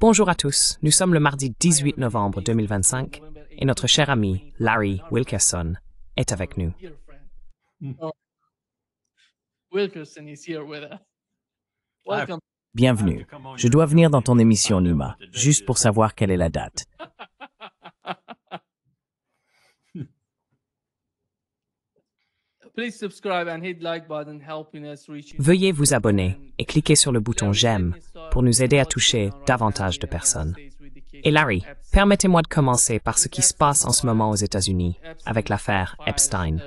Bonjour à tous, nous sommes le mardi 18 novembre 2025 et notre cher ami Larry Wilkerson est avec nous. Bienvenue. Je dois venir dans ton émission, Nima, juste pour savoir quelle est la date. Veuillez vous abonner et cliquer sur le bouton j'aime pour nous aider à toucher davantage de personnes. Et Larry, permettez-moi de commencer par ce qui se passe en ce moment aux États-Unis avec l'affaire Epstein.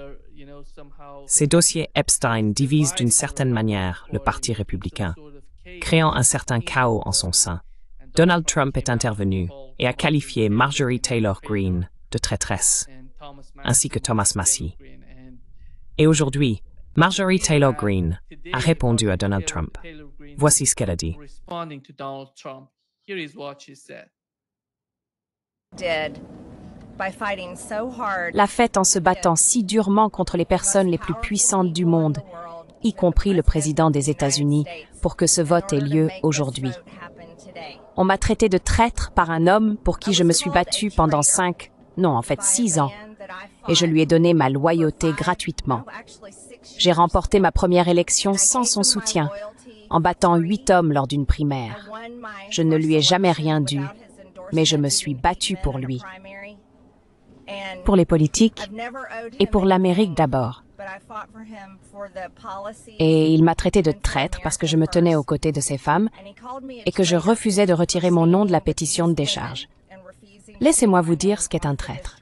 Ces dossiers Epstein divisent d'une certaine manière le Parti républicain, créant un certain chaos en son sein. Donald Trump est intervenu et a qualifié Marjorie Taylor Greene de traîtresse, ainsi que Thomas Massie. Et aujourd'hui, Marjorie Taylor Greene a répondu à Donald Trump. Voici ce qu'elle a dit. L'a fait en se battant si durement contre les personnes les plus puissantes du monde, y compris le président des États-Unis, pour que ce vote ait lieu aujourd'hui. On m'a traité de traître par un homme pour qui je me suis battue pendant 6 ans, et je lui ai donné ma loyauté gratuitement. J'ai remporté ma première élection sans son soutien, en battant 8 hommes lors d'une primaire. Je ne lui ai jamais rien dû, mais je me suis battue pour lui. Pour les politiques et pour l'Amérique d'abord. Et il m'a traité de traître parce que je me tenais aux côtés de ces femmes et que je refusais de retirer mon nom de la pétition de décharge. Laissez-moi vous dire ce qu'est un traître.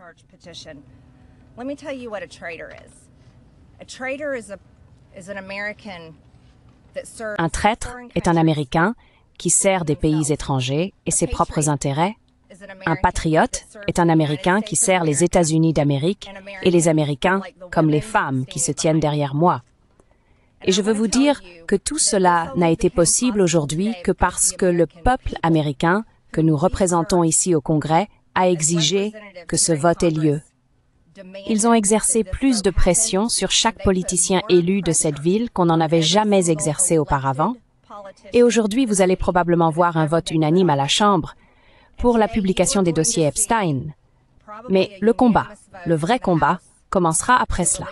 Un traître est un Américain qui sert des pays étrangers et ses propres intérêts. Un patriote est un Américain qui sert les États-Unis d'Amérique et les Américains comme les femmes qui se tiennent derrière moi. Et je veux vous dire que tout cela n'a été possible aujourd'hui que parce que le peuple américain que nous représentons ici au Congrès a exigé que ce vote ait lieu. Ils ont exercé plus de pression sur chaque politicien élu de cette ville qu'on n'en avait jamais exercé auparavant. Et aujourd'hui, vous allez probablement voir un vote unanime à la Chambre pour la publication des dossiers Epstein. Mais le combat, le vrai combat, commencera après cela.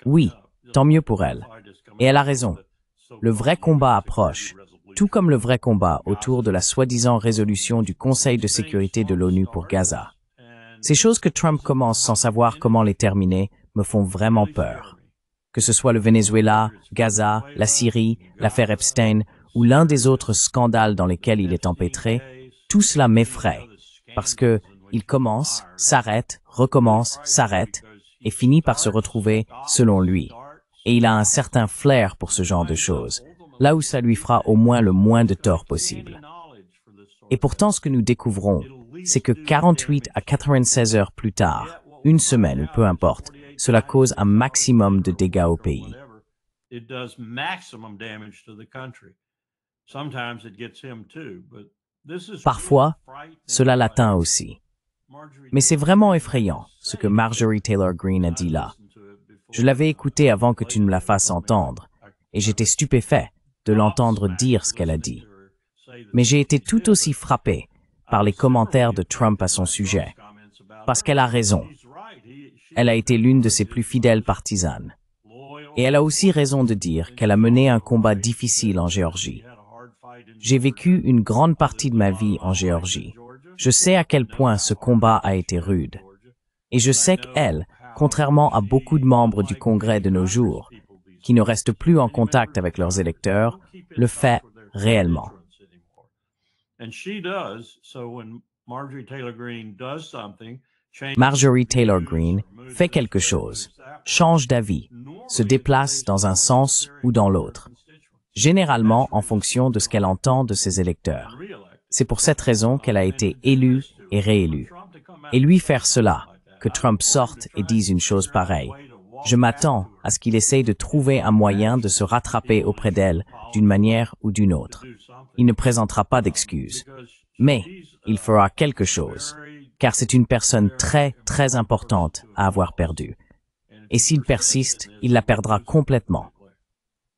Oui, tant mieux pour elle. Et elle a raison. Le vrai combat approche, tout comme le vrai combat autour de la soi-disant résolution du Conseil de sécurité de l'ONU pour Gaza. Ces choses que Trump commence sans savoir comment les terminer me font vraiment peur. Que ce soit le Venezuela, Gaza, la Syrie, l'affaire Epstein ou l'un des autres scandales dans lesquels il est empêtré, tout cela m'effraie parce que il commence, s'arrête, recommence, s'arrête et finit par se retrouver selon lui. Et il a un certain flair pour ce genre de choses, là où ça lui fera au moins le moins de tort possible. Et pourtant, ce que nous découvrons, c'est que 48 à 96 heures plus tard, une semaine ou peu importe, cela cause un maximum de dégâts au pays. Parfois, cela l'atteint aussi. Mais c'est vraiment effrayant, ce que Marjorie Taylor Greene a dit là. Je l'avais écouté avant que tu ne me la fasses entendre, et j'étais stupéfait de l'entendre dire ce qu'elle a dit. Mais j'ai été tout aussi frappé par les commentaires de Trump à son sujet, parce qu'elle a raison. Elle a été l'une de ses plus fidèles partisanes. Et elle a aussi raison de dire qu'elle a mené un combat difficile en Géorgie. J'ai vécu une grande partie de ma vie en Géorgie. Je sais à quel point ce combat a été rude. Et je sais qu'elle, contrairement à beaucoup de membres du Congrès de nos jours, qui ne restent plus en contact avec leurs électeurs, le fait réellement. Marjorie Taylor Greene fait quelque chose, change d'avis, se déplace dans un sens ou dans l'autre, généralement en fonction de ce qu'elle entend de ses électeurs. C'est pour cette raison qu'elle a été élue et réélue. Et lui faire cela, que Trump sorte et dise une chose pareille, je m'attends à ce qu'il essaye de trouver un moyen de se rattraper auprès d'elle d'une manière ou d'une autre. Il ne présentera pas d'excuses, mais il fera quelque chose. car c'est une personne très, très importante à avoir perdue. Et s'il persiste, il la perdra complètement.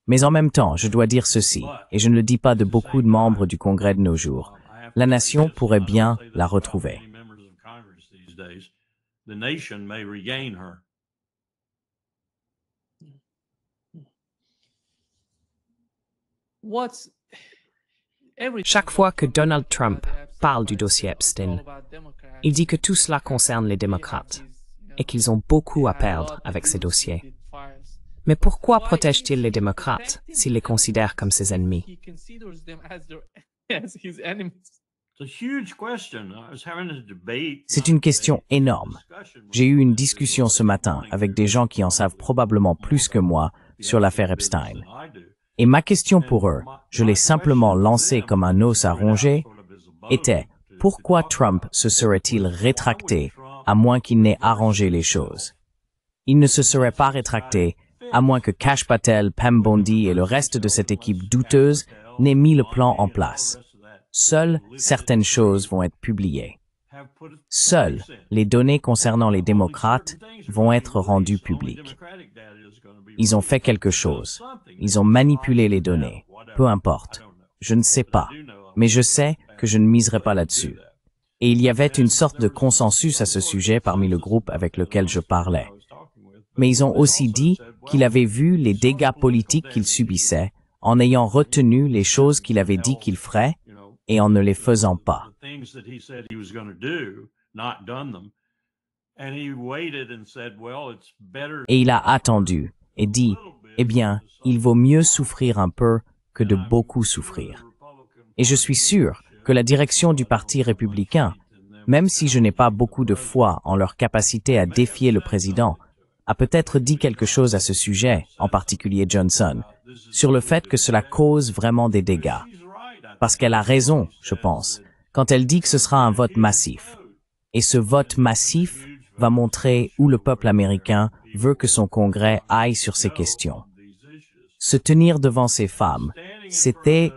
Mais en même temps, je dois dire ceci, et je ne le dis pas de beaucoup de membres du Congrès de nos jours, la nation pourrait bien la retrouver. Chaque fois que Donald Trump parle du dossier Epstein, il dit que tout cela concerne les démocrates et qu'ils ont beaucoup à perdre avec ces dossiers. Mais pourquoi protège-t-il les démocrates s'il les considère comme ses ennemis? C'est une question énorme. J'ai eu une discussion ce matin avec des gens qui en savent probablement plus que moi sur l'affaire Epstein. Et ma question pour eux, je l'ai simplement lancée comme un os à ronger, était pourquoi Trump se serait-il rétracté à moins qu'il n'ait arrangé les choses? Il ne se serait pas rétracté à moins que Kash Patel, Pam Bondi et le reste de cette équipe douteuse n'aient mis le plan en place. Seules certaines choses vont être publiées. Seules les données concernant les démocrates vont être rendues publiques. Ils ont fait quelque chose. Ils ont manipulé les données. Peu importe. Je ne sais pas. Mais je sais que je ne miserai pas là-dessus. Et il y avait une sorte de consensus à ce sujet parmi le groupe avec lequel je parlais. Mais ils ont aussi dit qu'il avait vu les dégâts politiques qu'il subissait en ayant retenu les choses qu'il avait dit qu'il ferait et en ne les faisant pas. Et il a attendu et dit, eh bien, il vaut mieux souffrir un peu que de beaucoup souffrir. Et je suis sûr que la direction du Parti républicain, même si je n'ai pas beaucoup de foi en leur capacité à défier le président, a peut-être dit quelque chose à ce sujet, en particulier Johnson, sur le fait que cela cause vraiment des dégâts. Parce qu'elle a raison, je pense, quand elle dit que ce sera un vote massif. Et ce vote massif va montrer où le peuple américain veut que son Congrès aille sur ces questions. Se tenir devant ces femmes, c'était,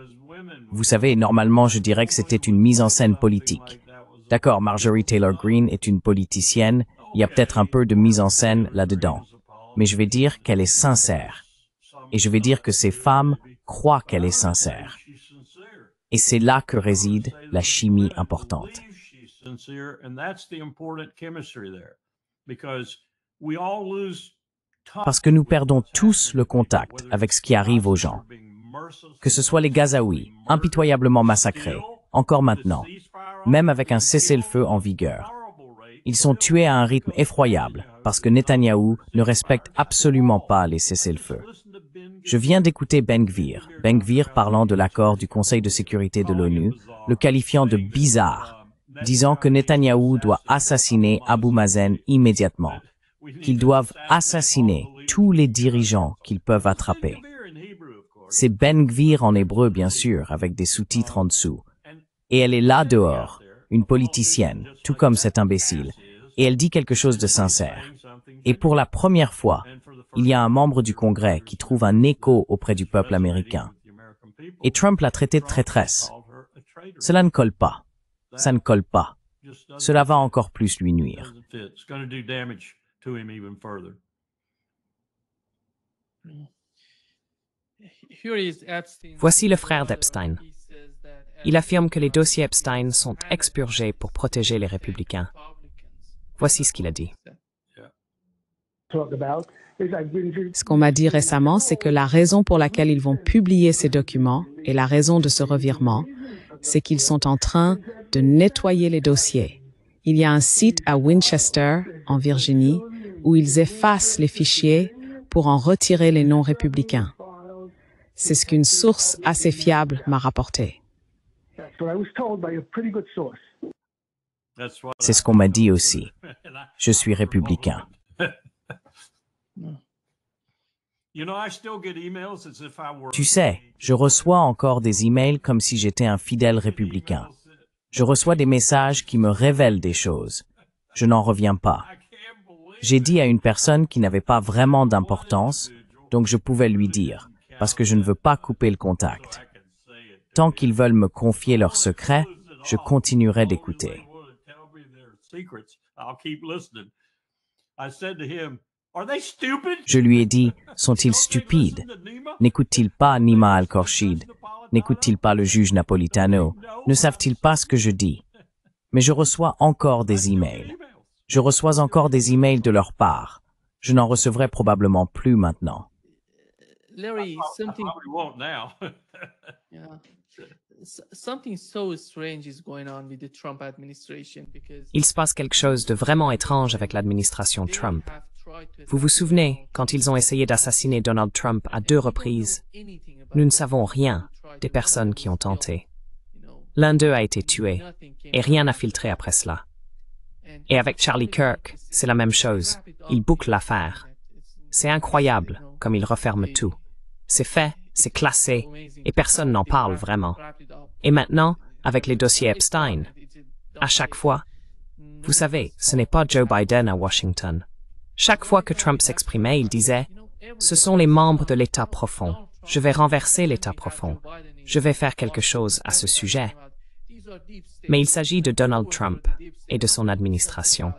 vous savez, normalement je dirais que c'était une mise en scène politique. D'accord, Marjorie Taylor Greene est une politicienne, il y a peut-être un peu de mise en scène là-dedans. Mais je vais dire qu'elle est sincère. Et je vais dire que ces femmes croient qu'elle est sincère. Et c'est là que réside la chimie importante. Parce que nous perdons tous le contact avec ce qui arrive aux gens. Que ce soit les Gazaouis, impitoyablement massacrés, encore maintenant, même avec un cessez-le-feu en vigueur. Ils sont tués à un rythme effroyable parce que Netanyahou ne respecte absolument pas les cessez-le-feu. Je viens d'écouter Ben Gvir parlant de l'accord du Conseil de sécurité de l'ONU, le qualifiant de bizarre, disant que Netanyahou doit assassiner Abu Mazen immédiatement, qu'ils doivent assassiner tous les dirigeants qu'ils peuvent attraper. C'est Ben Gvir en hébreu, bien sûr, avec des sous-titres en dessous. Et elle est là dehors, une politicienne, tout comme cet imbécile, et elle dit quelque chose de sincère. Et pour la première fois, il y a un membre du Congrès qui trouve un écho auprès du peuple américain. Et Trump l'a traité de traîtresse. Cela ne colle pas. Ça ne colle pas. Cela va encore plus lui nuire. Voici le frère d'Epstein. Il affirme que les dossiers Epstein sont expurgés pour protéger les républicains. Voici ce qu'il a dit. Ce qu'on m'a dit récemment, c'est que la raison pour laquelle ils vont publier ces documents et la raison de ce revirement, c'est qu'ils sont en train de nettoyer les dossiers. Il y a un site à Winchester, en Virginie, où ils effacent les fichiers pour en retirer les noms républicains. C'est ce qu'une source assez fiable m'a rapporté. C'est ce qu'on m'a dit aussi. Je suis républicain. Tu sais, je reçois encore des emails comme si j'étais un fidèle républicain. Je reçois des messages qui me révèlent des choses. Je n'en reviens pas. J'ai dit à une personne qui n'avait pas vraiment d'importance, donc je pouvais lui dire, parce que je ne veux pas couper le contact. Tant qu'ils veulent me confier leurs secrets, je continuerai d'écouter. Je lui ai dit, sont-ils stupides? N'écoutent-ils pas Nima Al-Khorshid? N'écoutent-ils pas le juge Napolitano? Ne savent-ils pas ce que je dis? Mais je reçois encore des emails. Je reçois encore des emails de leur part. Je n'en recevrai probablement plus maintenant. Larry, something so strange is going on with the Trump administration because Il se passe quelque chose de vraiment étrange avec l'administration Trump. Vous vous souvenez, quand ils ont essayé d'assassiner Donald Trump à 2 reprises, nous ne savons rien des personnes qui ont tenté. L'un d'eux a été tué, et rien n'a filtré après cela. Et avec Charlie Kirk, c'est la même chose. Il boucle l'affaire. C'est incroyable, comme il referme tout. C'est fait, c'est classé, et personne n'en parle vraiment. Et maintenant, avec les dossiers Epstein, à chaque fois, vous savez, ce n'est pas Joe Biden à Washington. Chaque fois que Trump s'exprimait, il disait « Ce sont les membres de l'État profond. Je vais renverser l'État profond. Je vais faire quelque chose à ce sujet. » Mais il s'agit de Donald Trump et de son administration.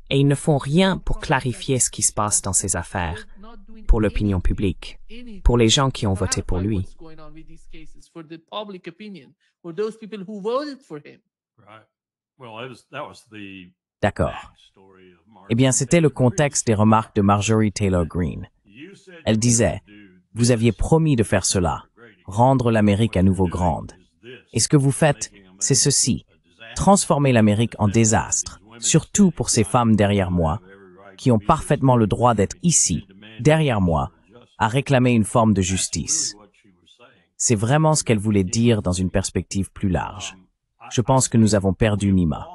Et ils ne font rien pour clarifier ce qui se passe dans ces affaires, pour l'opinion publique, pour les gens qui ont voté pour lui. D'accord. Eh bien, c'était le contexte des remarques de Marjorie Taylor Greene. Elle disait, « Vous aviez promis de faire cela, rendre l'Amérique à nouveau grande. Et ce que vous faites, c'est ceci, transformer l'Amérique en désastre, surtout pour ces femmes derrière moi, qui ont parfaitement le droit d'être ici, derrière moi, à réclamer une forme de justice. » C'est vraiment ce qu'elle voulait dire dans une perspective plus large. Je pense que nous avons perdu Nima.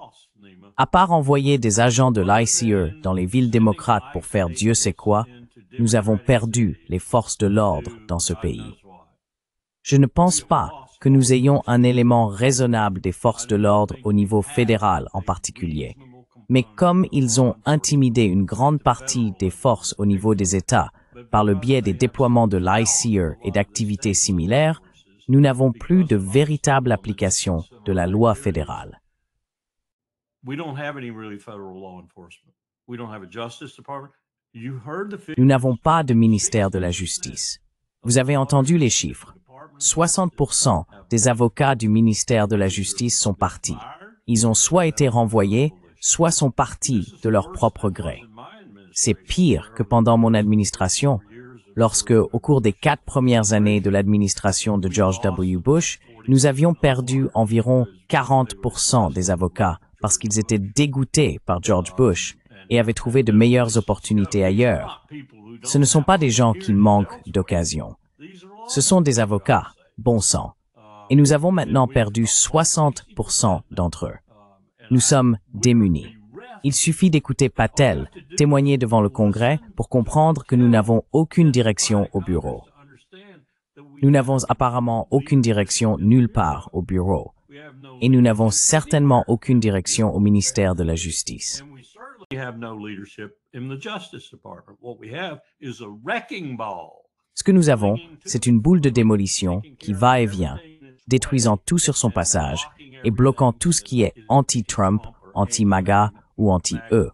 À part envoyer des agents de l'ICE dans les villes démocrates pour faire Dieu sait quoi, nous avons perdu les forces de l'ordre dans ce pays. Je ne pense pas que nous ayons un élément raisonnable des forces de l'ordre au niveau fédéral en particulier. Mais comme ils ont intimidé une grande partie des forces au niveau des États par le biais des déploiements de l'ICE et d'activités similaires, nous n'avons plus de véritable application de la loi fédérale. Nous n'avons pas de ministère de la justice. Vous avez entendu les chiffres. 60% des avocats du ministère de la Justice sont partis. Ils ont soit été renvoyés, soit sont partis de leur propre gré. C'est pire que pendant mon administration, lorsque, au cours des 4 premières années de l'administration de George W. Bush, nous avions perdu environ 40% des avocats parce qu'ils étaient dégoûtés par George Bush et avaient trouvé de meilleures opportunités ailleurs. Ce ne sont pas des gens qui manquent d'occasion. Ce sont des avocats, bon sang. Et nous avons maintenant perdu 60% d'entre eux. Nous sommes démunis. Il suffit d'écouter Patel témoigner devant le Congrès pour comprendre que nous n'avons aucune direction au bureau. Nous n'avons apparemment aucune direction nulle part au bureau. Et nous n'avons certainement aucune direction au ministère de la Justice. Ce que nous avons, c'est une boule de démolition qui va et vient, détruisant tout sur son passage et bloquant tout ce qui est anti-Trump, anti-MAGA ou anti-eux.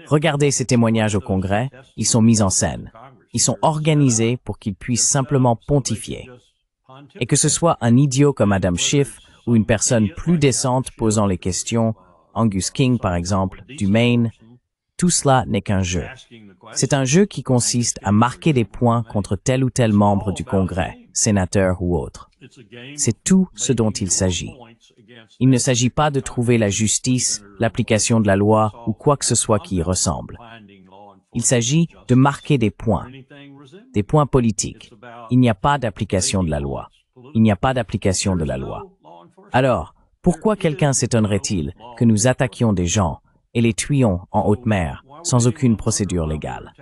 Regardez ces témoignages au Congrès, ils sont mis en scène. Ils sont organisés pour qu'ils puissent simplement pontifier. Et que ce soit un idiot comme Adam Schiff ou une personne plus décente posant les questions, Angus King par exemple, du Maine, tout cela n'est qu'un jeu. C'est un jeu qui consiste à marquer des points contre tel ou tel membre du Congrès, sénateur ou autre. C'est tout ce dont il s'agit. Il ne s'agit pas de trouver la justice, l'application de la loi ou quoi que ce soit qui y ressemble. Il s'agit de marquer des points politiques. Il n'y a pas d'application de la loi. Il n'y a pas d'application de la loi. Alors, pourquoi quelqu'un s'étonnerait-il que nous attaquions des gens et les tuions en haute mer sans aucune procédure légale?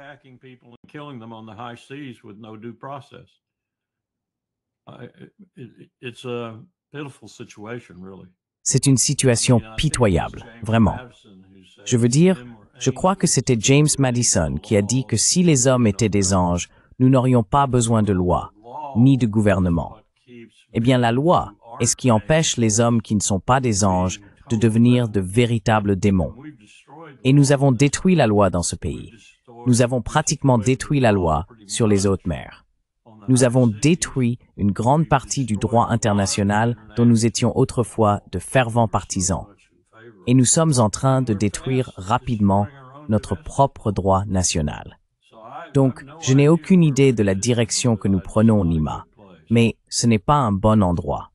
C'est une situation pitoyable, vraiment. Je veux dire, je crois que c'était James Madison qui a dit que si les hommes étaient des anges, nous n'aurions pas besoin de loi, ni de gouvernement. Eh bien, la loi est ce qui empêche les hommes qui ne sont pas des anges de devenir de véritables démons. Et nous avons détruit la loi dans ce pays. Nous avons pratiquement détruit la loi sur les hautes mers. Nous avons détruit une grande partie du droit international dont nous étions autrefois de fervents partisans. Et nous sommes en train de détruire rapidement notre propre droit national. Donc, je n'ai aucune idée de la direction que nous prenons, Nima, mais ce n'est pas un bon endroit.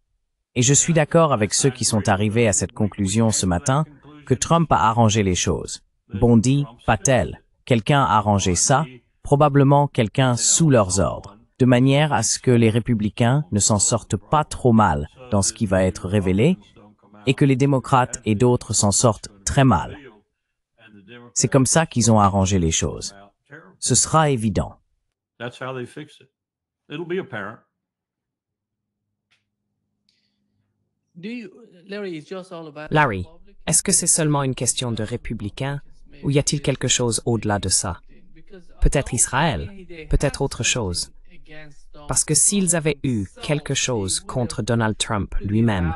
Et je suis d'accord avec ceux qui sont arrivés à cette conclusion ce matin que Trump a arrangé les choses. Bondi, Patel, quelqu'un a arrangé ça, probablement quelqu'un sous leurs ordres, de manière à ce que les républicains ne s'en sortent pas trop mal dans ce qui va être révélé, et que les démocrates et d'autres s'en sortent très mal. C'est comme ça qu'ils ont arrangé les choses. Ce sera évident. Larry, est-ce que c'est seulement une question de républicains ou y a-t-il quelque chose au-delà de ça? Peut-être Israël, peut-être autre chose. Parce que s'ils avaient eu quelque chose contre Donald Trump lui-même,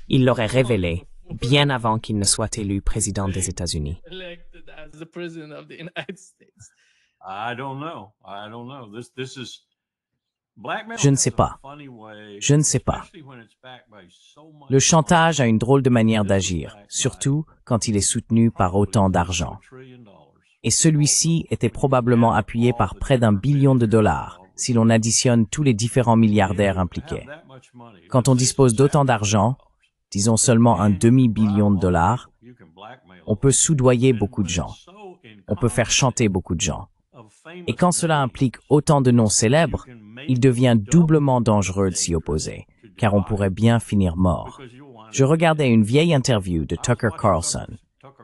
ils l'auraient révélé bien avant qu'il ne soit élu président des États-Unis. Je ne sais pas. Je ne sais pas. Le chantage a une drôle de manière d'agir, surtout quand il est soutenu par autant d'argent. Et celui-ci était probablement appuyé par près d'1 billion de dollars, si l'on additionne tous les différents milliardaires impliqués. Quand on dispose d'autant d'argent, disons seulement un demi-billion de dollars, on peut soudoyer beaucoup de gens. On peut faire chanter beaucoup de gens. Et quand cela implique autant de noms célèbres, il devient doublement dangereux de s'y opposer, car on pourrait bien finir mort. Je regardais une vieille interview de Tucker Carlson.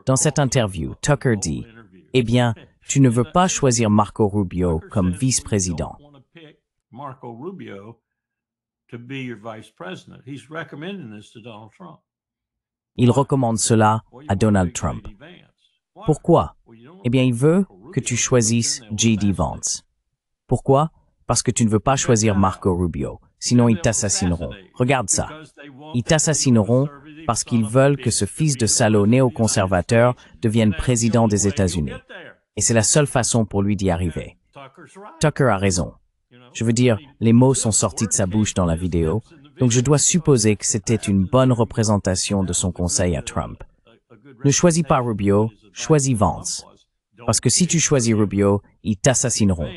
Dans cette interview, Tucker dit « Eh bien, tu ne veux pas choisir Marco Rubio comme vice-président. » Il recommande cela à Donald Trump. Pourquoi? Eh bien, il veut que tu choisisses J.D. Vance. Pourquoi? Parce que tu ne veux pas choisir Marco Rubio, sinon ils t'assassineront. Regarde ça. Ils t'assassineront parce qu'ils veulent que ce fils de salaud néoconservateur devienne président des États-Unis. Et c'est la seule façon pour lui d'y arriver. Tucker a raison. Je veux dire, les mots sont sortis de sa bouche dans la vidéo, donc je dois supposer que c'était une bonne représentation de son conseil à Trump. Ne choisis pas Rubio, choisis Vance. Parce que si tu choisis Rubio, ils t'assassineront.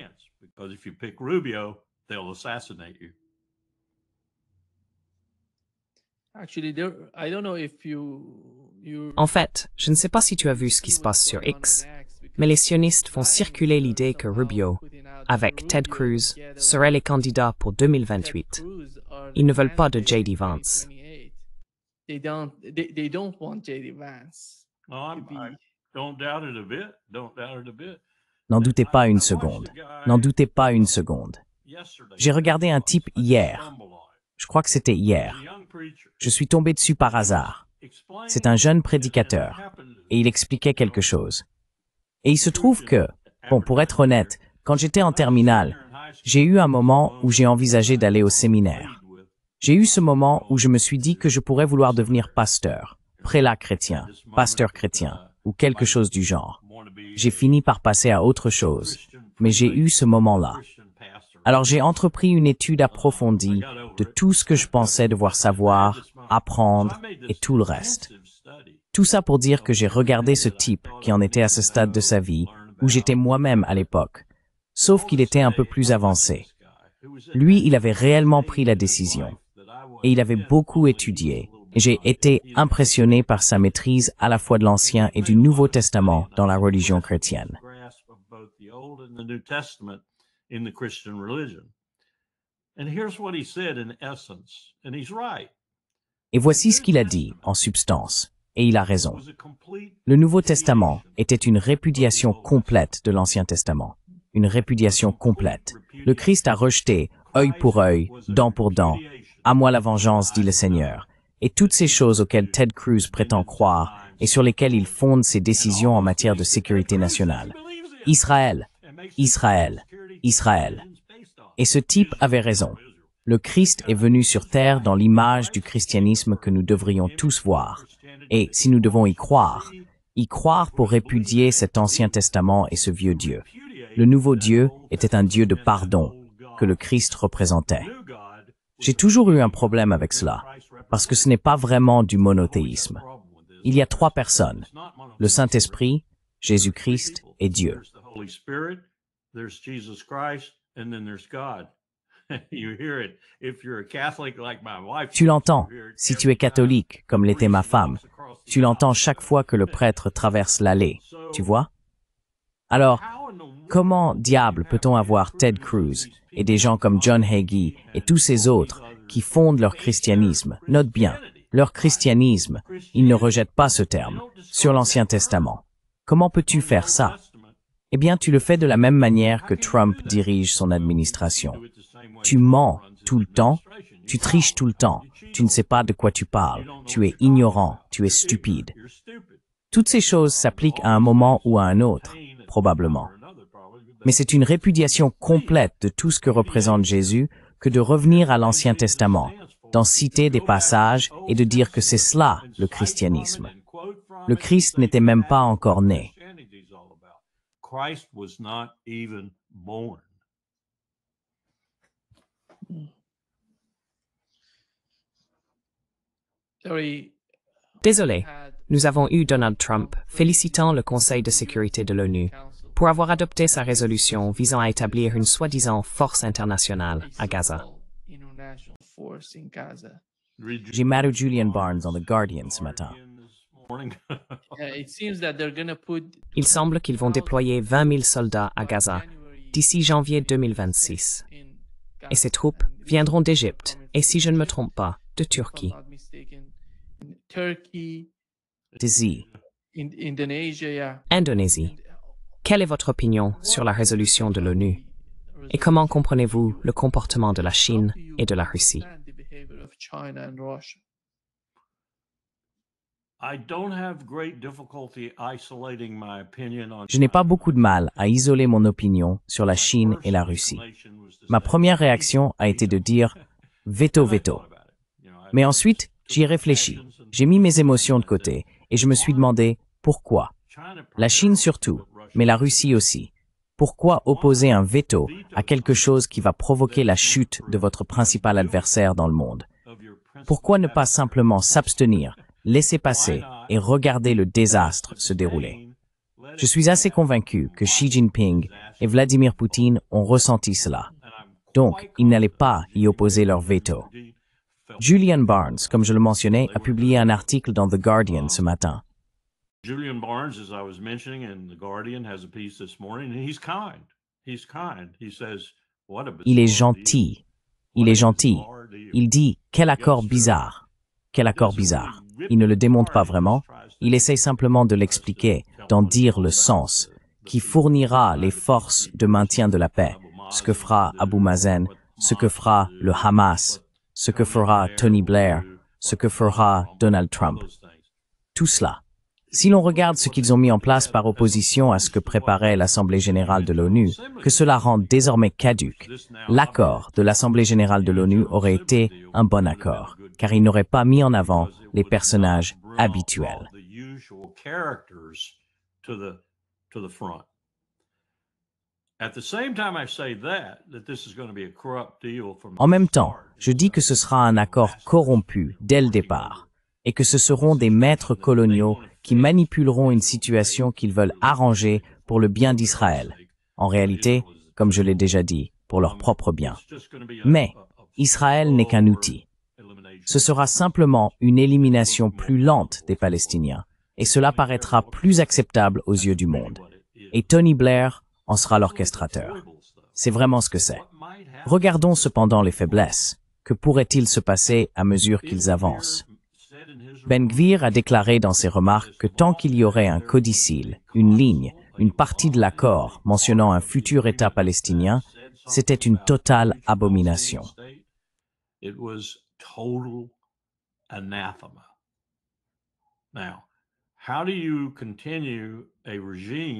En fait, je ne sais pas si tu as vu ce qui se passe sur X, mais les sionistes font circuler l'idée que Rubio, avec Ted Cruz, seraient les candidats pour 2028. Ils ne veulent pas de J.D. Vance. They don't want J.D. Vance. N'en doutez pas une seconde. N'en doutez pas une seconde. J'ai regardé un type hier. Je crois que c'était hier. Je suis tombé dessus par hasard. C'est un jeune prédicateur. Et il expliquait quelque chose. Et il se trouve que, bon, pour être honnête, quand j'étais en terminale, j'ai eu un moment où j'ai envisagé d'aller au séminaire. J'ai eu ce moment où je me suis dit que je pourrais vouloir devenir pasteur, prélat chrétien, pasteur chrétien, ou quelque chose du genre. J'ai fini par passer à autre chose, mais j'ai eu ce moment-là. Alors j'ai entrepris une étude approfondie de tout ce que je pensais devoir savoir, apprendre et tout le reste. Tout ça pour dire que j'ai regardé ce type qui en était à ce stade de sa vie, où j'étais moi-même à l'époque, sauf qu'il était un peu plus avancé. Lui, il avait réellement pris la décision. Et il avait beaucoup étudié. Et j'ai été impressionné par sa maîtrise à la fois de l'Ancien et du Nouveau Testament dans la religion chrétienne. Et voici ce qu'il a dit, en substance, et il a raison. Le Nouveau Testament était une répudiation complète de l'Ancien Testament. Une répudiation complète. Le Christ a rejeté œil pour œil, dent pour dent. À moi la vengeance, dit le Seigneur. Et toutes ces choses auxquelles Ted Cruz prétend croire et sur lesquelles il fonde ses décisions en matière de sécurité nationale. Israël, Israël, Israël. Et ce type avait raison. Le Christ est venu sur terre dans l'image du christianisme que nous devrions tous voir. Et si nous devons y croire pour répudier cet Ancien Testament et ce vieux Dieu. Le nouveau Dieu était un Dieu de pardon que le Christ représentait. J'ai toujours eu un problème avec cela, parce que ce n'est pas vraiment du monothéisme. Il y a trois personnes, le Saint-Esprit, Jésus-Christ et Dieu. Tu l'entends, si tu es catholique, comme l'était ma femme, tu l'entends chaque fois que le prêtre traverse l'allée, tu vois? Alors, comment diable peut-on avoir Ted Cruz et des gens comme John Hagee et tous ces autres qui fondent leur christianisme, note bien, leur christianisme, ils ne rejettent pas ce terme, sur l'Ancien Testament. Comment peux-tu faire ça? Eh bien, tu le fais de la même manière que Trump dirige son administration. Tu mens tout le temps, tu triches tout le temps, tu ne sais pas de quoi tu parles, tu es ignorant, tu es stupide. Toutes ces choses s'appliquent à un moment ou à un autre, probablement. Mais c'est une répudiation complète de tout ce que représente Jésus que de revenir à l'Ancien Testament, d'en citer des passages et de dire que c'est cela, le christianisme. Le Christ n'était même pas encore né. Désolé, nous avons eu Donald Trump félicitant le Conseil de sécurité de l'ONU pour avoir adopté sa résolution visant à établir une soi-disant force internationale à Gaza. J'ai Matthew Julian Barnes dans The Guardian ce matin. Il semble qu'ils vont déployer 20 000 soldats à Gaza d'ici janvier 2026. Et ces troupes viendront d'Égypte et, si je ne me trompe pas, de Turquie. Dizzy. Indonésie. Quelle est votre opinion sur la résolution de l'ONU? Et comment comprenez-vous le comportement de la Chine et de la Russie? Je n'ai pas beaucoup de mal à isoler mon opinion sur la Chine et la Russie. Ma première réaction a été de dire « veto, veto ». Mais ensuite, j'y ai réfléchi. J'ai mis mes émotions de côté et je me suis demandé pourquoi. La Chine surtout, mais la Russie aussi. Pourquoi opposer un veto à quelque chose qui va provoquer la chute de votre principal adversaire dans le monde? Pourquoi ne pas simplement s'abstenir, laisser passer et regarder le désastre se dérouler? Je suis assez convaincu que Xi Jinping et Vladimir Poutine ont ressenti cela. Donc, ils n'allaient pas y opposer leur veto. Julian Barnes, comme je le mentionnais, a publié un article dans The Guardian ce matin. Julian Barnes, as I was mentioning, in The Guardian has a piece this morning, and he's kind. He's kind. He says, what a Il est gentil. Il est gentil. Il dit, quel accord bizarre. Quel accord bizarre. Il ne le démonte pas vraiment. Il essaye simplement de l'expliquer, d'en dire le sens, qui fournira les forces de maintien de la paix, ce que fera Abu Mazen, ce que fera le Hamas, ce que fera Tony Blair, ce que fera Donald Trump. Tout cela. Si l'on regarde ce qu'ils ont mis en place par opposition à ce que préparait l'Assemblée générale de l'ONU, que cela rend désormais caduque, l'accord de l'Assemblée générale de l'ONU aurait été un bon accord, car il n'aurait pas mis en avant les personnages habituels. En même temps, je dis que ce sera un accord corrompu dès le départ, et que ce seront des maîtres coloniaux qui manipuleront une situation qu'ils veulent arranger pour le bien d'Israël. En réalité, comme je l'ai déjà dit, pour leur propre bien. Mais Israël n'est qu'un outil. Ce sera simplement une élimination plus lente des Palestiniens, et cela paraîtra plus acceptable aux yeux du monde. Et Tony Blair en sera l'orchestrateur. C'est vraiment ce que c'est. Regardons cependant les faiblesses. Que pourrait-il se passer à mesure qu'ils avancent? Ben Gvir a déclaré dans ses remarques que tant qu'il y aurait un codicile, une ligne, une partie de l'accord mentionnant un futur État palestinien, c'était une totale abomination.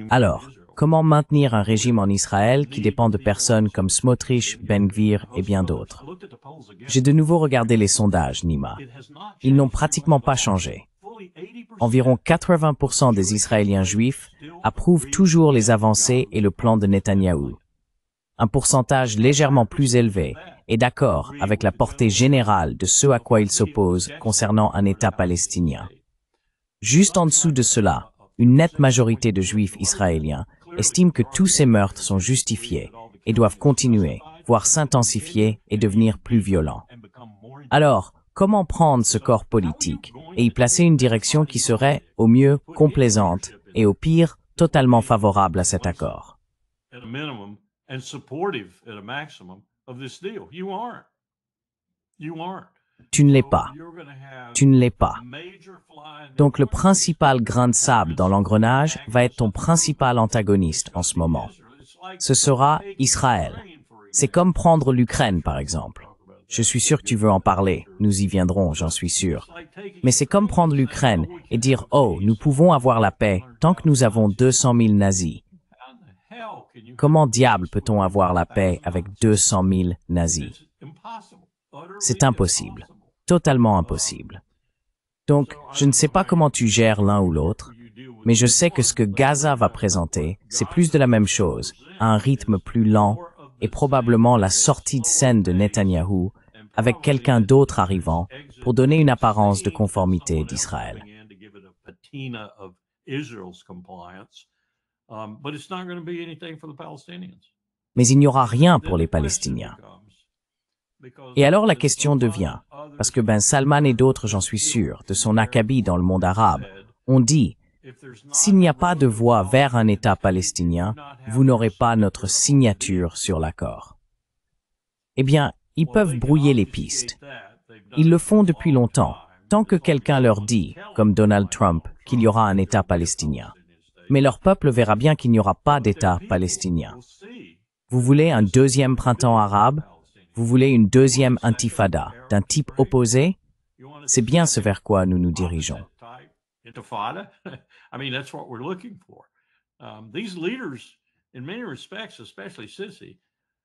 Alors, comment maintenir un régime en Israël qui dépend de personnes comme Smotrich, Ben Gvir et bien d'autres? J'ai de nouveau regardé les sondages, Nima. Ils n'ont pratiquement pas changé. Environ 80% des Israéliens juifs approuvent toujours les avancées et le plan de Netanyahou. Un pourcentage légèrement plus élevé est d'accord avec la portée générale de ce à quoi il s'oppose concernant un État palestinien. Juste en dessous de cela, une nette majorité de juifs israéliens estime que tous ces meurtres sont justifiés et doivent continuer, voire s'intensifier et devenir plus violents. Alors, comment prendre ce corps politique et y placer une direction qui serait, au mieux, complaisante et au pire, totalement favorable à cet accord? Tu ne l'es pas. Tu ne l'es pas. Donc le principal grain de sable dans l'engrenage va être ton principal antagoniste en ce moment. Ce sera Israël. C'est comme prendre l'Ukraine, par exemple. Je suis sûr que tu veux en parler. Nous y viendrons, j'en suis sûr. Mais c'est comme prendre l'Ukraine et dire « Oh, nous pouvons avoir la paix tant que nous avons 200 000 nazis. » Comment diable peut-on avoir la paix avec 200 000 nazis? C'est impossible. Totalement impossible. Donc, je ne sais pas comment tu gères l'un ou l'autre, mais je sais que ce que Gaza va présenter, c'est plus de la même chose, à un rythme plus lent, et probablement la sortie de scène de Netanyahou, avec quelqu'un d'autre arrivant, pour donner une apparence de conformité d'Israël. Mais il n'y aura rien pour les Palestiniens. Et alors la question devient, parce que Ben Salman et d'autres, j'en suis sûr, de son acabit dans le monde arabe, ont dit, s'il n'y a pas de voie vers un État palestinien, vous n'aurez pas notre signature sur l'accord. Eh bien, ils peuvent brouiller les pistes. Ils le font depuis longtemps, tant que quelqu'un leur dit, comme Donald Trump, qu'il y aura un État palestinien. Mais leur peuple verra bien qu'il n'y aura pas d'État palestinien. Vous voulez un deuxième printemps arabe? Vous voulez une deuxième intifada, d'un type opposé? C'est bien ce vers quoi nous nous dirigeons.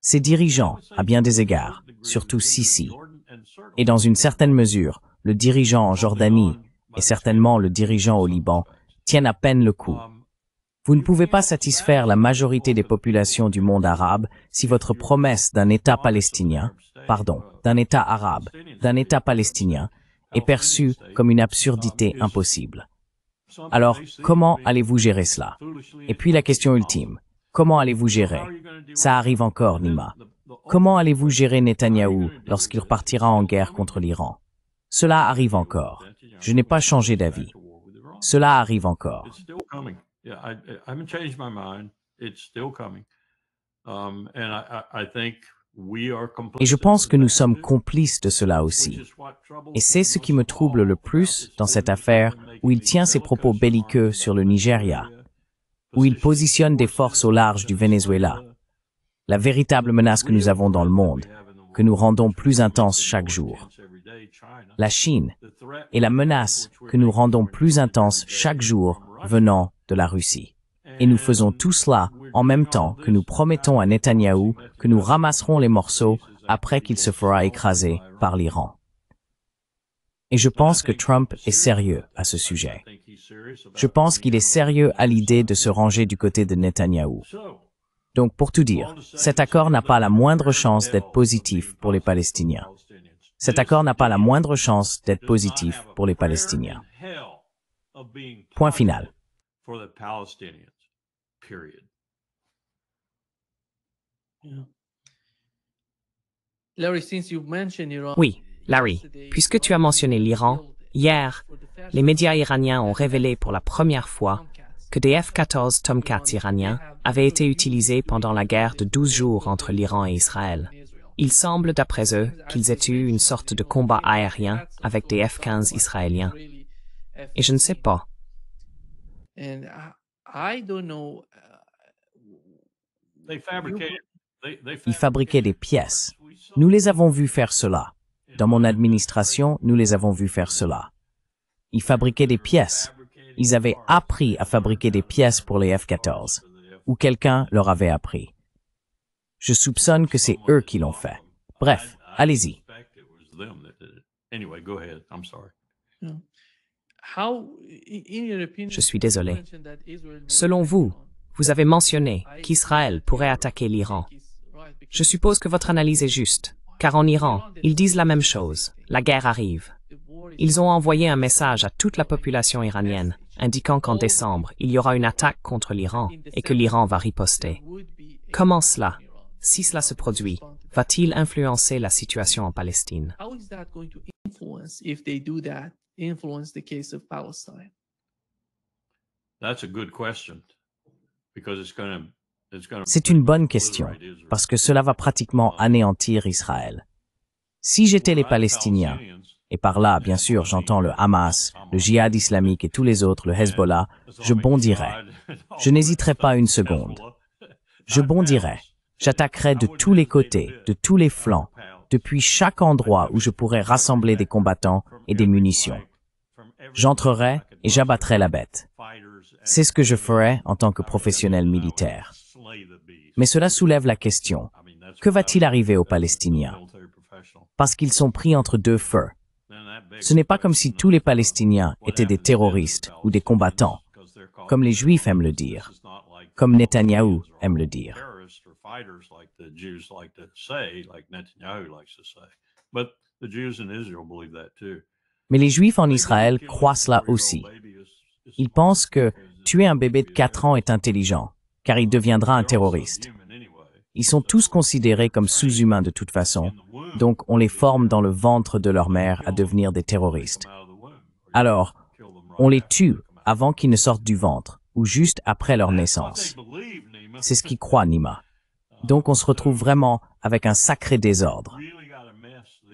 Ces dirigeants, à bien des égards, surtout Sisi, et dans une certaine mesure, le dirigeant en Jordanie et certainement le dirigeant au Liban, tiennent à peine le coup. Vous ne pouvez pas satisfaire la majorité des populations du monde arabe si votre promesse d'un État palestinien, d'un État arabe, d'un État palestinien, est perçue comme une absurdité impossible. Alors, comment allez-vous gérer cela? Et puis la question ultime, comment allez-vous gérer? Ça arrive encore, Nima. Comment allez-vous gérer Netanyahou lorsqu'il repartira en guerre contre l'Iran? Cela arrive encore. Je n'ai pas changé d'avis. Cela arrive encore. Et je pense que nous sommes complices de cela aussi. Et c'est ce qui me trouble le plus dans cette affaire où il tient ses propos belliqueux sur le Nigeria, où il positionne des forces au large du Venezuela, la véritable menace que nous avons dans le monde, que nous rendons plus intense chaque jour. La Chine, et la menace que nous rendons plus intense chaque jour venant de la Russie. Et nous faisons tout cela en même temps que nous promettons à Netanyahou que nous ramasserons les morceaux après qu'il se fera écraser par l'Iran. Et je pense que Trump est sérieux à ce sujet. Je pense qu'il est sérieux à l'idée de se ranger du côté de Netanyahou. Donc, pour tout dire, cet accord n'a pas la moindre chance d'être positif pour les Palestiniens. Cet accord n'a pas la moindre chance d'être positif pour les Palestiniens. Point final. Oui, Larry, puisque tu as mentionné l'Iran, hier, les médias iraniens ont révélé pour la première fois que des F-14 Tomcats iraniens avaient été utilisés pendant la guerre de 12 jours entre l'Iran et Israël. Il semble, d'après eux, qu'ils aient eu une sorte de combat aérien avec des F-15 israéliens. Et je ne sais pas. Ils fabriquaient des pièces. Nous les avons vus faire cela. Dans mon administration, nous les avons vus faire cela. Ils fabriquaient des pièces. Ils avaient appris à fabriquer des pièces pour les F-14, ou quelqu'un leur avait appris. Je soupçonne que c'est eux qui l'ont fait. Bref, allez-y. Je suis désolé. Selon vous, vous avez mentionné qu'Israël pourrait attaquer l'Iran. Je suppose que votre analyse est juste, car en Iran, ils disent la même chose. La guerre arrive. Ils ont envoyé un message à toute la population iranienne, indiquant qu'en décembre, il y aura une attaque contre l'Iran et que l'Iran va riposter. Comment cela, si cela se produit, va-t-il influencer la situation en Palestine? C'est une bonne question, parce que cela va pratiquement anéantir Israël. Si j'étais les Palestiniens, et par là, bien sûr, j'entends le Hamas, le Djihad islamique et tous les autres, le Hezbollah, je bondirais. Je n'hésiterais pas une seconde. Je bondirais. J'attaquerais de tous les côtés, de tous les flancs, depuis chaque endroit où je pourrais rassembler des combattants et des munitions. J'entrerais et j'abattrais la bête. C'est ce que je ferais en tant que professionnel militaire. Mais cela soulève la question, que va-t-il arriver aux Palestiniens? Parce qu'ils sont pris entre deux feux. Ce n'est pas comme si tous les Palestiniens étaient des terroristes ou des combattants, comme les Juifs aiment le dire, comme Netanyahou aime le dire. Mais les Juifs en Israël croient cela aussi. Ils pensent que tuer un bébé de 4 ans est intelligent, car il deviendra un terroriste. Ils sont tous considérés comme sous-humains de toute façon, donc on les forme dans le ventre de leur mère à devenir des terroristes. Alors, on les tue avant qu'ils ne sortent du ventre, ou juste après leur naissance. C'est ce qu'ils croient, Nima. Donc on se retrouve vraiment avec un sacré désordre.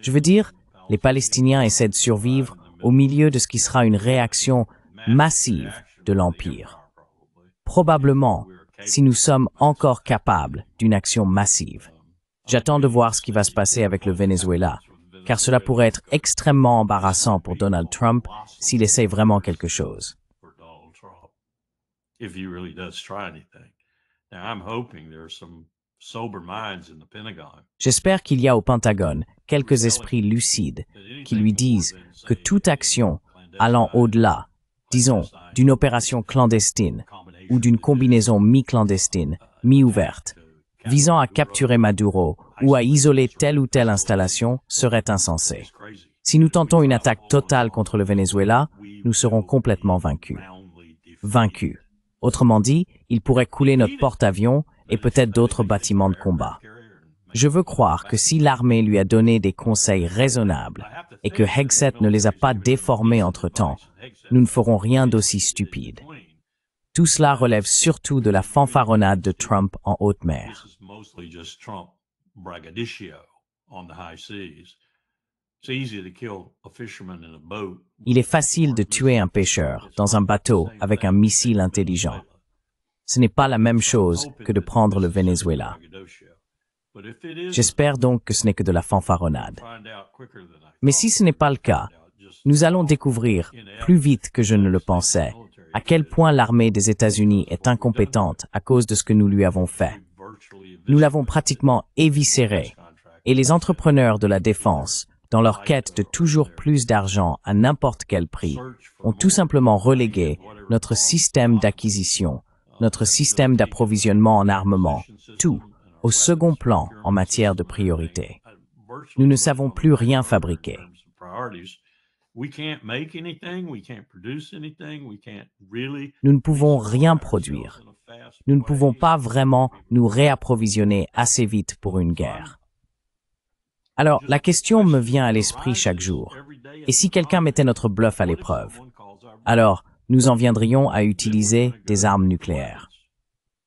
Je veux dire, les Palestiniens essaient de survivre au milieu de ce qui sera une réaction massive de l'Empire. Probablement, si nous sommes encore capables d'une action massive. J'attends de voir ce qui va se passer avec le Venezuela, car cela pourrait être extrêmement embarrassant pour Donald Trump s'il essaie vraiment quelque chose. J'espère qu'il y a au Pentagone quelques esprits lucides qui lui disent que toute action allant au-delà, disons, d'une opération clandestine ou d'une combinaison mi-clandestine, mi-ouverte, visant à capturer Maduro ou à isoler telle ou telle installation serait insensée. Si nous tentons une attaque totale contre le Venezuela, nous serons complètement vaincus. Vaincus. Autrement dit, il pourrait couler notre porte-avions et peut-être d'autres bâtiments de combat. Je veux croire que si l'armée lui a donné des conseils raisonnables et que Hegseth ne les a pas déformés entre-temps, nous ne ferons rien d'aussi stupide. Tout cela relève surtout de la fanfaronnade de Trump en haute mer. Il est facile de tuer un pêcheur dans un bateau avec un missile intelligent. Ce n'est pas la même chose que de prendre le Venezuela. J'espère donc que ce n'est que de la fanfaronnade. Mais si ce n'est pas le cas, nous allons découvrir, plus vite que je ne le pensais, à quel point l'armée des États-Unis est incompétente à cause de ce que nous lui avons fait. Nous l'avons pratiquement éviscéré, et les entrepreneurs de la défense, dans leur quête de toujours plus d'argent à n'importe quel prix, ont tout simplement relégué notre système d'acquisition, notre système d'approvisionnement en armement, tout, au second plan en matière de priorité. Nous ne savons plus rien fabriquer. Nous ne pouvons rien produire. Nous ne pouvons pas vraiment nous réapprovisionner assez vite pour une guerre. Alors, la question me vient à l'esprit chaque jour. Et si quelqu'un mettait notre bluff à l'épreuve? Alors, nous en viendrions à utiliser des armes nucléaires.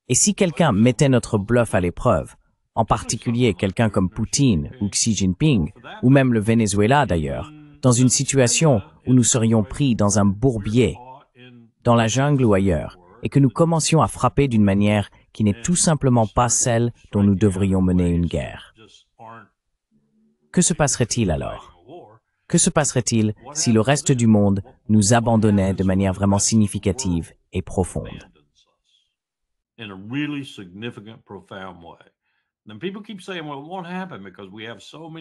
Et si quelqu'un mettait notre bluff à l'épreuve, en particulier quelqu'un comme Poutine ou Xi Jinping, ou même le Venezuela d'ailleurs, dans une situation où nous serions pris dans un bourbier, dans la jungle ou ailleurs, et que nous commencions à frapper d'une manière qui n'est tout simplement pas celle dont nous devrions mener une guerre. Que se passerait-il alors? Que se passerait-il si le reste du monde nous abandonnait de manière vraiment significative et profonde?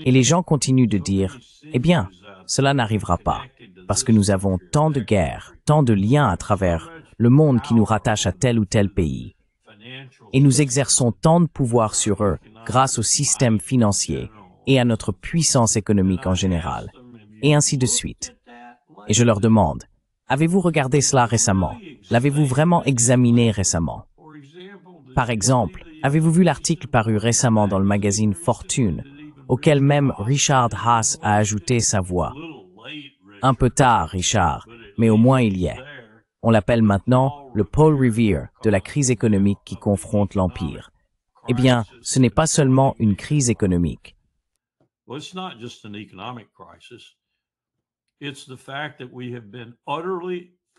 Et les gens continuent de dire, eh bien, cela n'arrivera pas, parce que nous avons tant de guerres, tant de liens à travers le monde qui nous rattache à tel ou tel pays. Et nous exerçons tant de pouvoir sur eux grâce au système financier et à notre puissance économique en général, et ainsi de suite. Et je leur demande, avez-vous regardé cela récemment? L'avez-vous vraiment examiné récemment? Par exemple, avez-vous vu l'article paru récemment dans le magazine Fortune, auquel même Richard Haas a ajouté sa voix? Un peu tard, Richard, mais au moins il y est. On l'appelle maintenant le Paul Revere de la crise économique qui confronte l'Empire. Eh bien, ce n'est pas seulement une crise économique.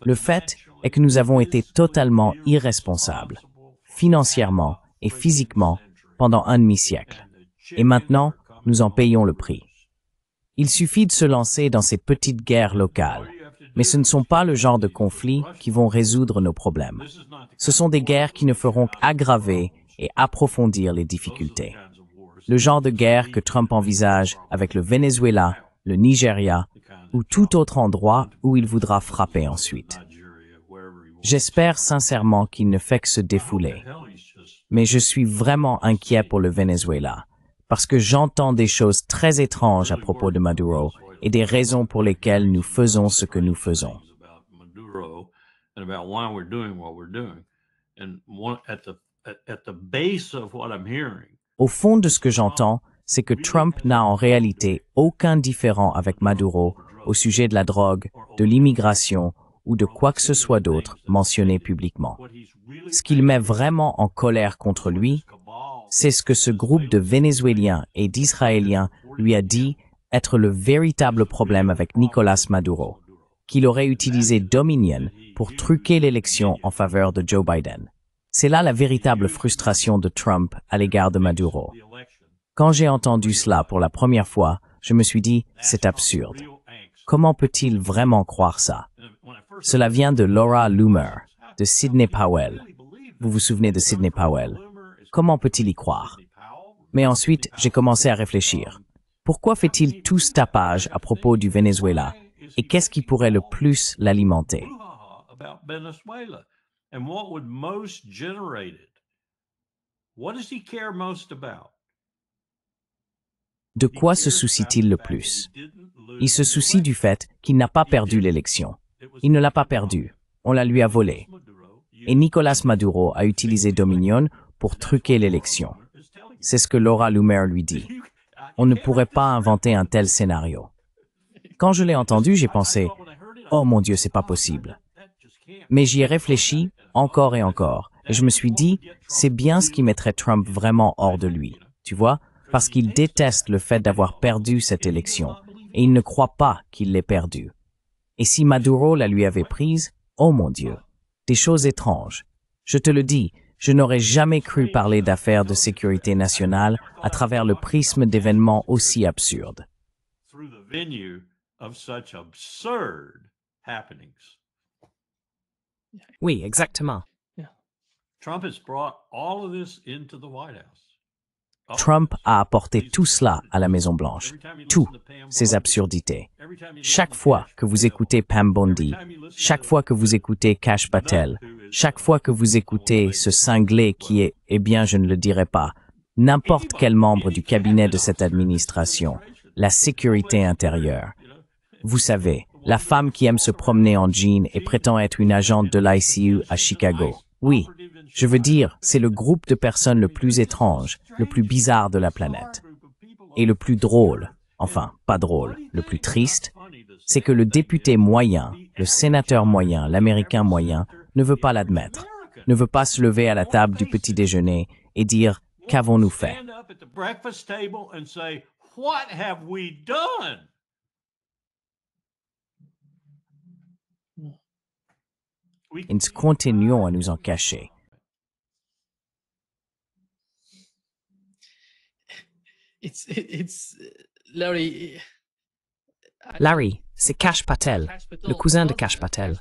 Le fait est que nous avons été totalement irresponsables, financièrement et physiquement, pendant un demi-siècle. Et maintenant, nous en payons le prix. Il suffit de se lancer dans ces petites guerres locales, mais ce ne sont pas le genre de conflits qui vont résoudre nos problèmes. Ce sont des guerres qui ne feront qu'aggraver et approfondir les difficultés. Le genre de guerre que Trump envisage avec le Venezuela, le Nigeria ou tout autre endroit où il voudra frapper ensuite. J'espère sincèrement qu'il ne fait que se défouler. Mais je suis vraiment inquiet pour le Venezuela, parce que j'entends des choses très étranges à propos de Maduro et des raisons pour lesquelles nous faisons ce que nous faisons. Au fond de ce que j'entends, c'est que Trump n'a en réalité aucun différend avec Maduro au sujet de la drogue, de l'immigration ou de quoi que ce soit d'autre mentionné publiquement. Ce qu'il met vraiment en colère contre lui, c'est ce que ce groupe de Vénézuéliens et d'Israéliens lui a dit être le véritable problème avec Nicolás Maduro, qu'il aurait utilisé Dominion pour truquer l'élection en faveur de Joe Biden. C'est là la véritable frustration de Trump à l'égard de Maduro. Quand j'ai entendu cela pour la première fois, je me suis dit, c'est absurde. Comment peut-il vraiment croire ça? Cela vient de Laura Loomer, de Sidney Powell. Vous vous souvenez de Sidney Powell? Comment peut-il y croire? Mais ensuite, j'ai commencé à réfléchir. Pourquoi fait-il tout ce tapage à propos du Venezuela? Et qu'est-ce qui pourrait le plus l'alimenter? De quoi se soucie-t-il le plus? Il se soucie du fait qu'il n'a pas perdu l'élection. Il ne l'a pas perdue. On la lui a volée. Et Nicolás Maduro a utilisé Dominion pour truquer l'élection. C'est ce que Laura Loomer lui dit. On ne pourrait pas inventer un tel scénario. Quand je l'ai entendu, j'ai pensé, oh mon Dieu, c'est pas possible. Mais j'y ai réfléchi encore et encore, et je me suis dit, c'est bien ce qui mettrait Trump vraiment hors de lui, tu vois, parce qu'il déteste le fait d'avoir perdu cette élection, et il ne croit pas qu'il l'ait perdue. Et si Maduro la lui avait prise, oh mon Dieu, des choses étranges. Je te le dis, je n'aurais jamais cru parler d'affaires de sécurité nationale à travers le prisme d'événements aussi absurdes. Oui, exactement. Trump a apporté tout cela à la Maison-Blanche, tout, ces absurdités. Chaque fois que vous écoutez Pam Bondi, chaque fois que vous écoutez Kash Patel, chaque fois que vous écoutez ce cinglé qui est, eh bien je ne le dirai pas, n'importe quel membre du cabinet de cette administration, la sécurité intérieure. Vous savez, la femme qui aime se promener en jean et prétend être une agente de l'ICU à Chicago. Oui, je veux dire, c'est le groupe de personnes le plus étrange, le plus bizarre de la planète. Et le plus drôle, enfin, pas drôle, le plus triste, c'est que le député moyen, le sénateur moyen, l'Américain moyen, ne veut pas l'admettre, ne veut pas se lever à la table du petit déjeuner et dire « Qu'avons-nous fait ?» Et nous continuons à nous en cacher. Larry, c'est Kash Patel, le cousin de Kash Patel.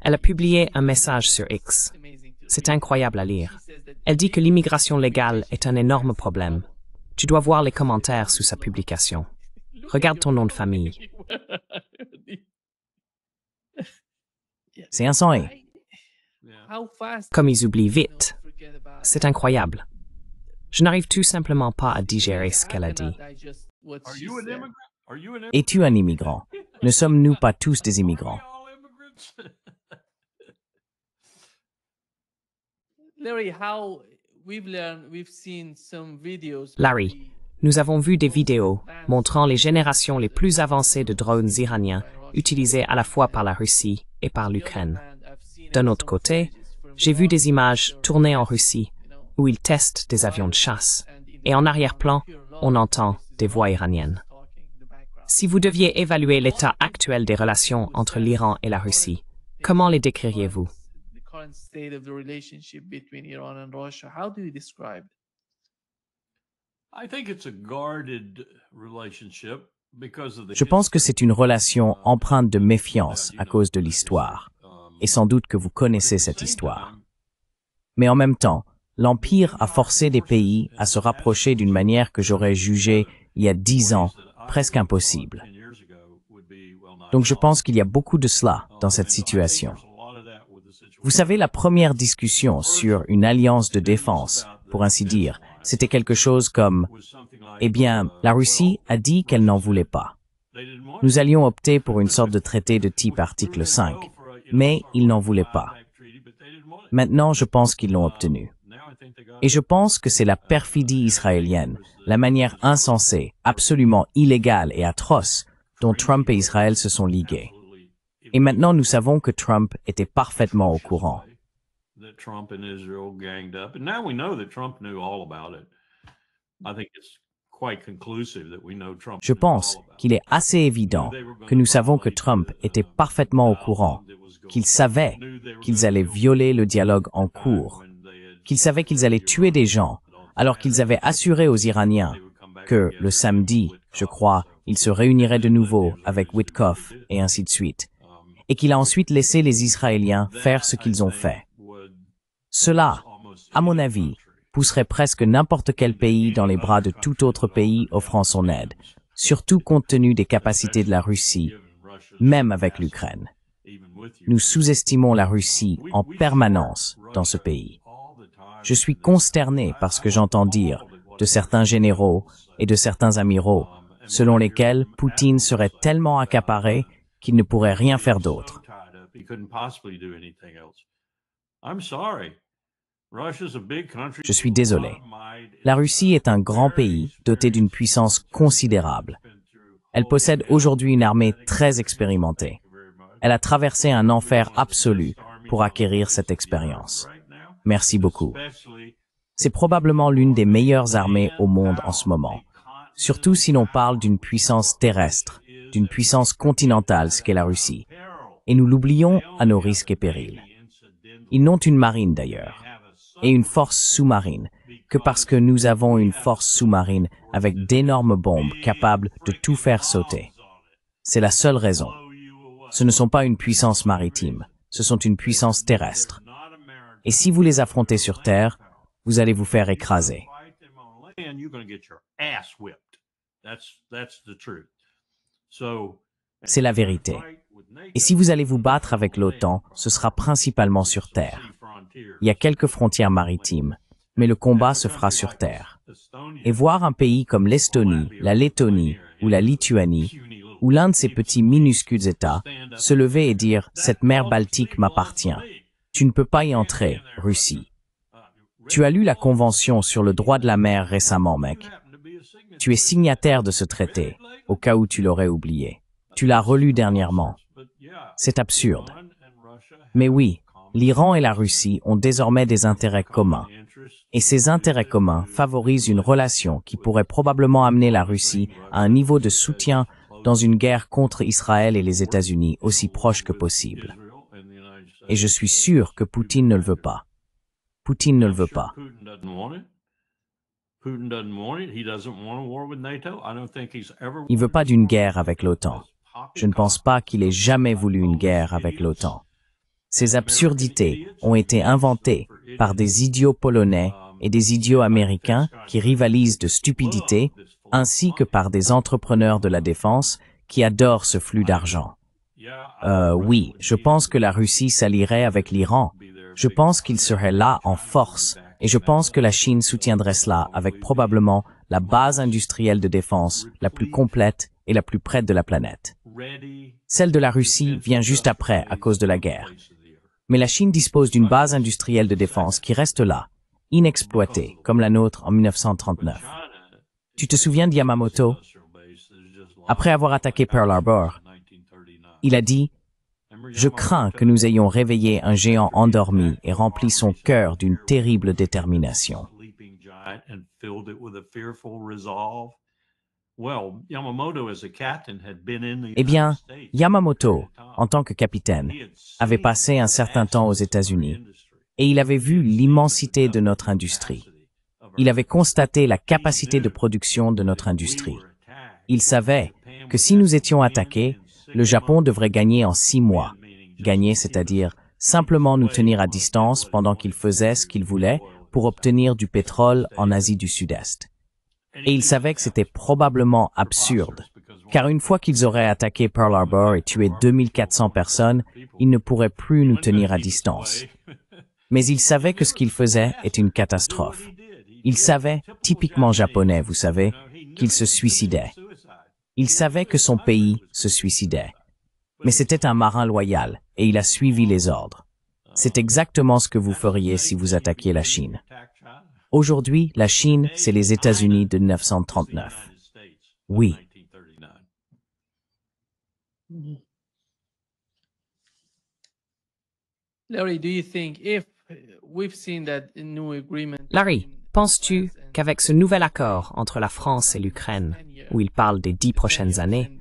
Elle a publié un message sur X. C'est incroyable à lire. Elle dit que l'immigration légale est un énorme problème. Tu dois voir les commentaires sous sa publication. Regarde ton nom de famille. C'est insensé. Comme ils oublient vite. C'est incroyable. Je n'arrive tout simplement pas à digérer ce qu'elle a dit. Are you an immigrant? Are you an immigrant? Es-tu un immigrant? Ne sommes-nous pas tous des immigrants? Are we all immigrants? Larry, we've seen some videos. Larry, nous avons vu des vidéos montrant les générations les plus avancées de drones iraniens utilisés à la fois par la Russie et par l'Ukraine. D'un autre côté, j'ai vu des images tournées en Russie où ils testent des avions de chasse et en arrière-plan, on entend des voix iraniennes. Si vous deviez évaluer l'état actuel des relations entre l'Iran et la Russie, comment les décririez-vous? The current state of the relationship between Iran and Russia, how do you describe it? I think it's a guarded relationship because of the Je pense que c'est une relation empreinte de méfiance à cause de l'histoire. Et sans doute que vous connaissez cette histoire. Mais en même temps, l'Empire a forcé des pays à se rapprocher d'une manière que j'aurais jugée il y a 10 ans presque impossible. Donc je pense qu'il y a beaucoup de cela dans cette situation. Vous savez, la première discussion sur une alliance de défense, pour ainsi dire, c'était quelque chose comme « Eh bien, la Russie a dit qu'elle n'en voulait pas. Nous allions opter pour une sorte de traité de type article 5, mais ils n'en voulaient pas. Maintenant, je pense qu'ils l'ont obtenu. Et je pense que c'est la perfidie israélienne, la manière insensée, absolument illégale et atroce dont Trump et Israël se sont ligués. Et maintenant, nous savons que Trump était parfaitement au courant. Je pense qu'il est assez évident que nous savons que Trump était parfaitement au courant, qu'il savait qu'ils allaient violer le dialogue en cours, qu'ils savaient qu'ils allaient tuer des gens, alors qu'ils avaient assuré aux Iraniens que, le samedi, je crois, ils se réuniraient de nouveau avec Witkoff et ainsi de suite, et qu'il a ensuite laissé les Israéliens faire ce qu'ils ont fait. Cela, à mon avis, pousserait presque n'importe quel pays dans les bras de tout autre pays offrant son aide, surtout compte tenu des capacités de la Russie, même avec l'Ukraine. Nous sous-estimons la Russie en permanence dans ce pays. Je suis consterné par ce que j'entends dire de certains généraux et de certains amiraux, selon lesquels Poutine serait tellement accaparé qu'il ne pourrait rien faire d'autre. Je suis désolé. La Russie est un grand pays doté d'une puissance considérable. Elle possède aujourd'hui une armée très expérimentée. Elle a traversé un enfer absolu pour acquérir cette expérience. Merci beaucoup. C'est probablement l'une des meilleures armées au monde en ce moment. Surtout si l'on parle d'une puissance terrestre, d'une puissance continentale, ce qu'est la Russie. Et nous l'oublions à nos risques et périls. Ils n'ont une marine d'ailleurs, et une force sous-marine, que parce que nous avons une force sous-marine avec d'énormes bombes capables de tout faire sauter. C'est la seule raison. Ce ne sont pas une puissance maritime, ce sont une puissance terrestre. Et si vous les affrontez sur terre, vous allez vous faire écraser. C'est la vérité. Et si vous allez vous battre avec l'OTAN, ce sera principalement sur terre. Il y a quelques frontières maritimes, mais le combat se fera sur terre. Et voir un pays comme l'Estonie, la Lettonie ou la Lituanie, ou l'un de ces petits minuscules États, se lever et dire « Cette mer Baltique m'appartient. Tu ne peux pas y entrer, Russie. » Tu as lu la Convention sur le droit de la mer récemment, mec. Tu es signataire de ce traité, au cas où tu l'aurais oublié. Tu l'as relu dernièrement. C'est absurde. Mais oui, l'Iran et la Russie ont désormais des intérêts communs. Et ces intérêts communs favorisent une relation qui pourrait probablement amener la Russie à un niveau de soutien dans une guerre contre Israël et les États-Unis aussi proche que possible. Et je suis sûr que Poutine ne le veut pas. Poutine ne le veut pas. Il ne veut pas d'une guerre avec l'OTAN. Je ne pense pas qu'il ait jamais voulu une guerre avec l'OTAN. Ces absurdités ont été inventées par des idiots polonais et des idiots américains qui rivalisent de stupidité, ainsi que par des entrepreneurs de la défense qui adorent ce flux d'argent. Oui, je pense que la Russie s'allierait avec l'Iran. Je pense qu'il serait là en force, et je pense que la Chine soutiendrait cela avec probablement la base industrielle de défense la plus complète et la plus près de la planète. Celle de la Russie vient juste après à cause de la guerre. Mais la Chine dispose d'une base industrielle de défense qui reste là, inexploitée, comme la nôtre en 1939. Tu te souviens de Yamamoto? Après avoir attaqué Pearl Harbor, il a dit « Je crains que nous ayons réveillé un géant endormi et rempli son cœur d'une terrible détermination. » Eh bien, Yamamoto, en tant que capitaine, avait passé un certain temps aux États-Unis et il avait vu l'immensité de notre industrie. Il avait constaté la capacité de production de notre industrie. Il savait que si nous étions attaqués, le Japon devrait gagner en 6 mois. Gagner, c'est-à-dire simplement nous tenir à distance pendant qu'il faisait ce qu'il voulait pour obtenir du pétrole en Asie du Sud-Est. Et il savait que c'était probablement absurde, car une fois qu'ils auraient attaqué Pearl Harbor et tué 2400 personnes, ils ne pourraient plus nous tenir à distance. Mais il savait que ce qu'il faisait était une catastrophe. Il savait, typiquement japonais, vous savez, qu'il se suicidait. Il savait que son pays se suicidait. Mais c'était un marin loyal, et il a suivi les ordres. C'est exactement ce que vous feriez si vous attaquiez la Chine. Aujourd'hui, la Chine, c'est les États-Unis de 1939. Oui. Larry, penses-tu qu'avec ce nouvel accord entre la France et l'Ukraine, où il parle des 10 prochaines années,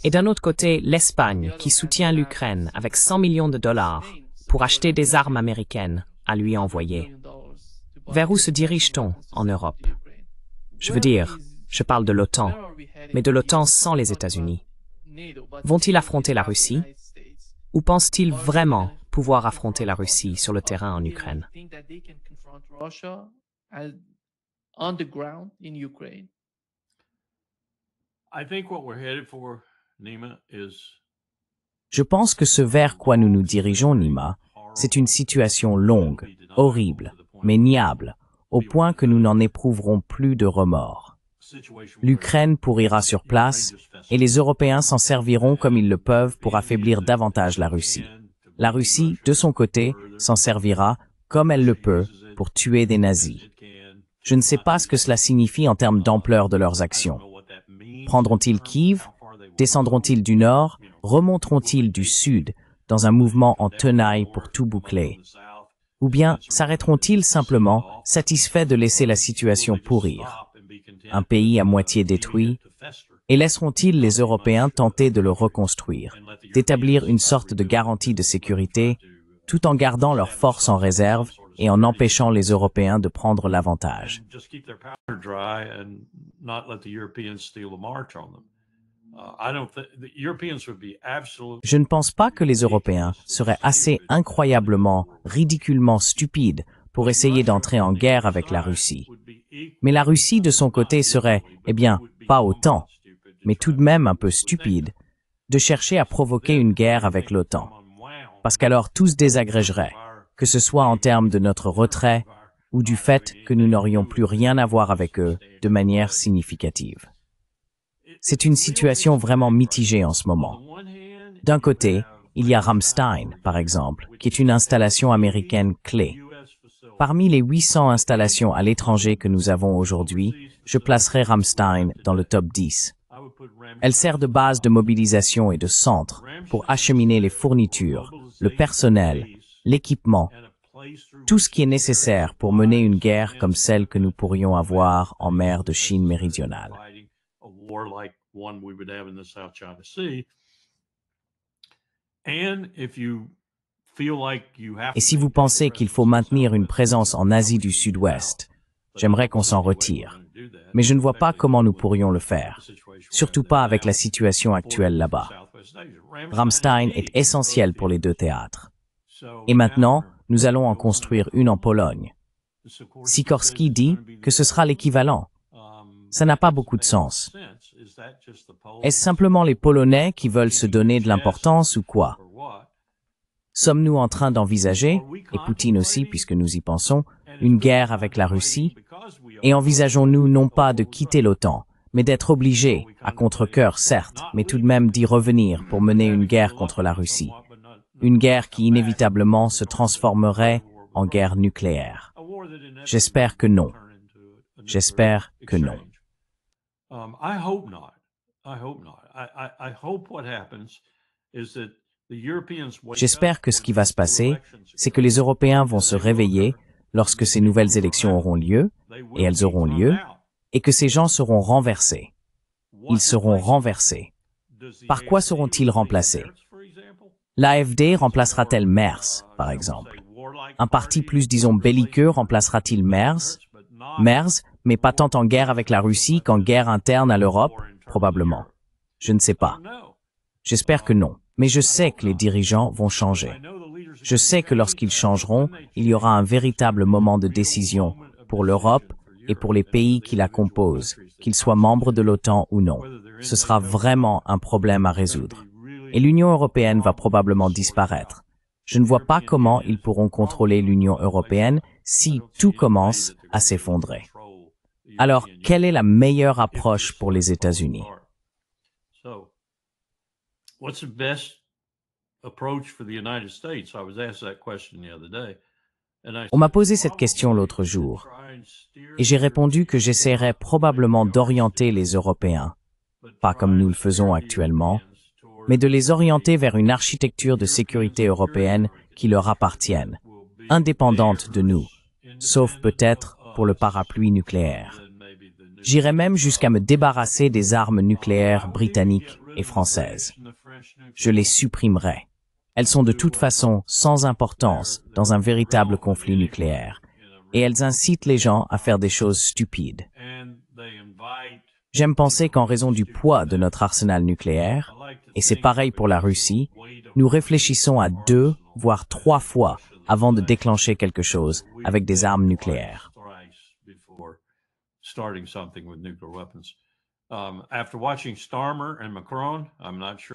et d'un autre côté l'Espagne qui soutient l'Ukraine avec 100 millions de dollars pour acheter des armes américaines à lui envoyer, vers où se dirige-t-on en Europe? Je veux dire, je parle de l'OTAN, mais de l'OTAN sans les États-Unis. Vont-ils affronter la Russie? Ou pensent-ils vraiment pouvoir affronter la Russie sur le terrain en Ukraine? Je pense que ce vers quoi nous nous dirigeons, Nima, c'est une situation longue, horrible, mais niable, au point que nous n'en éprouverons plus de remords. L'Ukraine pourrira sur place, et les Européens s'en serviront comme ils le peuvent pour affaiblir davantage la Russie. La Russie, de son côté, s'en servira, comme elle le peut, pour tuer des nazis. Je ne sais pas ce que cela signifie en termes d'ampleur de leurs actions. Prendront-ils Kiev? Descendront-ils du nord? Remonteront-ils du sud, dans un mouvement en tenaille pour tout boucler? Ou bien s'arrêteront-ils simplement, satisfaits de laisser la situation pourrir? Un pays à moitié détruit, et laisseront-ils les Européens tenter de le reconstruire, d'établir une sorte de garantie de sécurité, tout en gardant leurs forces en réserve et en empêchant les Européens de prendre l'avantage? Je ne pense pas que les Européens seraient assez incroyablement, ridiculement stupides pour essayer d'entrer en guerre avec la Russie. Mais la Russie, de son côté, serait, eh bien, pas autant, mais tout de même un peu stupide, de chercher à provoquer une guerre avec l'OTAN. Parce qu'alors tout se désagrégerait, que ce soit en termes de notre retrait ou du fait que nous n'aurions plus rien à voir avec eux de manière significative. C'est une situation vraiment mitigée en ce moment. D'un côté, il y a Ramstein, par exemple, qui est une installation américaine clé. Parmi les 800 installations à l'étranger que nous avons aujourd'hui, je placerai Ramstein dans le top 10. Elle sert de base de mobilisation et de centre pour acheminer les fournitures, le personnel, l'équipement, tout ce qui est nécessaire pour mener une guerre comme celle que nous pourrions avoir en mer de Chine méridionale. Et si vous pensez qu'il faut maintenir une présence en Asie du Sud-Ouest, j'aimerais qu'on s'en retire. Mais je ne vois pas comment nous pourrions le faire, surtout pas avec la situation actuelle là-bas. Ramstein est essentiel pour les deux théâtres. Et maintenant, nous allons en construire une en Pologne. Sikorski dit que ce sera l'équivalent. Ça n'a pas beaucoup de sens. Est-ce simplement les Polonais qui veulent se donner de l'importance ou quoi? Sommes-nous en train d'envisager, et Poutine aussi puisque nous y pensons, une guerre avec la Russie? Et envisageons-nous non pas de quitter l'OTAN, mais d'être obligés, à contre-cœur certes, mais tout de même d'y revenir pour mener une guerre contre la Russie? Une guerre qui inévitablement se transformerait en guerre nucléaire. J'espère que non. J'espère que non. J'espère que ce qui va se passer, c'est que les Européens vont se réveiller lorsque ces nouvelles élections auront lieu, et elles auront lieu, et que ces gens seront renversés. Ils seront renversés. Par quoi seront-ils remplacés? L'AfD remplacera-t-elle Merz, par exemple? Un parti plus, disons, belliqueux remplacera-t-il Merz? Merz, mais pas tant en guerre avec la Russie qu'en guerre interne à l'Europe? Probablement. Je ne sais pas. J'espère que non. Mais je sais que les dirigeants vont changer. Je sais que lorsqu'ils changeront, il y aura un véritable moment de décision pour l'Europe et pour les pays qui la composent, qu'ils soient membres de l'OTAN ou non. Ce sera vraiment un problème à résoudre. Et l'Union européenne va probablement disparaître. Je ne vois pas comment ils pourront contrôler l'Union européenne si tout commence à s'effondrer. Alors, quelle est la meilleure approche pour les États-Unis? On m'a posé cette question l'autre jour, et j'ai répondu que j'essaierais probablement d'orienter les Européens, pas comme nous le faisons actuellement, mais de les orienter vers une architecture de sécurité européenne qui leur appartienne, indépendante de nous, sauf peut-être pour le parapluie nucléaire. J'irais même jusqu'à me débarrasser des armes nucléaires britanniques et françaises. Je les supprimerai. Elles sont de toute façon sans importance dans un véritable conflit nucléaire, et elles incitent les gens à faire des choses stupides. J'aime penser qu'en raison du poids de notre arsenal nucléaire, et c'est pareil pour la Russie, nous réfléchissons à 2, voire 3 fois avant de déclencher quelque chose avec des armes nucléaires.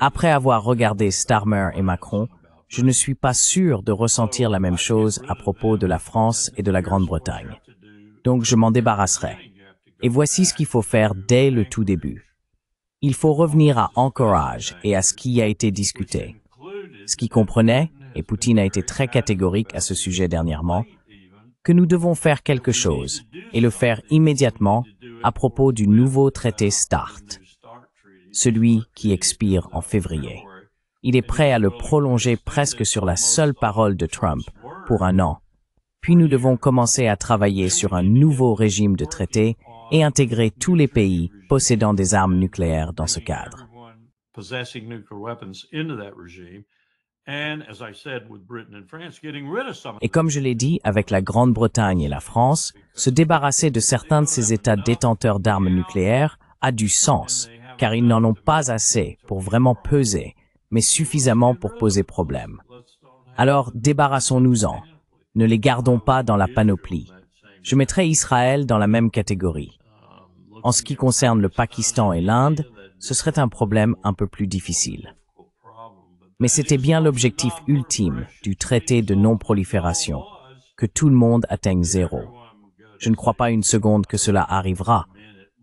Après avoir regardé Starmer et Macron, je ne suis pas sûr de ressentir la même chose à propos de la France et de la Grande-Bretagne. Donc je m'en débarrasserai. Et voici ce qu'il faut faire dès le tout début. Il faut revenir à Anchorage et à ce qui a été discuté. Ce qui comprenait, et Poutine a été très catégorique à ce sujet dernièrement, que nous devons faire quelque chose, et le faire immédiatement à propos du nouveau traité START, celui qui expire en février. Il est prêt à le prolonger presque sur la seule parole de Trump pour 1 an. Puis nous devons commencer à travailler sur un nouveau régime de traité et intégrer tous les pays possédant des armes nucléaires dans ce cadre. Et comme je l'ai dit, avec la Grande-Bretagne et la France, se débarrasser de certains de ces États détenteurs d'armes nucléaires a du sens, car ils n'en ont pas assez pour vraiment peser, mais suffisamment pour poser problème. Alors, débarrassons-nous-en. Ne les gardons pas dans la panoplie. Je mettrai Israël dans la même catégorie. En ce qui concerne le Pakistan et l'Inde, ce serait un problème un peu plus difficile. Mais c'était bien l'objectif ultime du traité de non-prolifération, que tout le monde atteigne 0. Je ne crois pas une seconde que cela arrivera,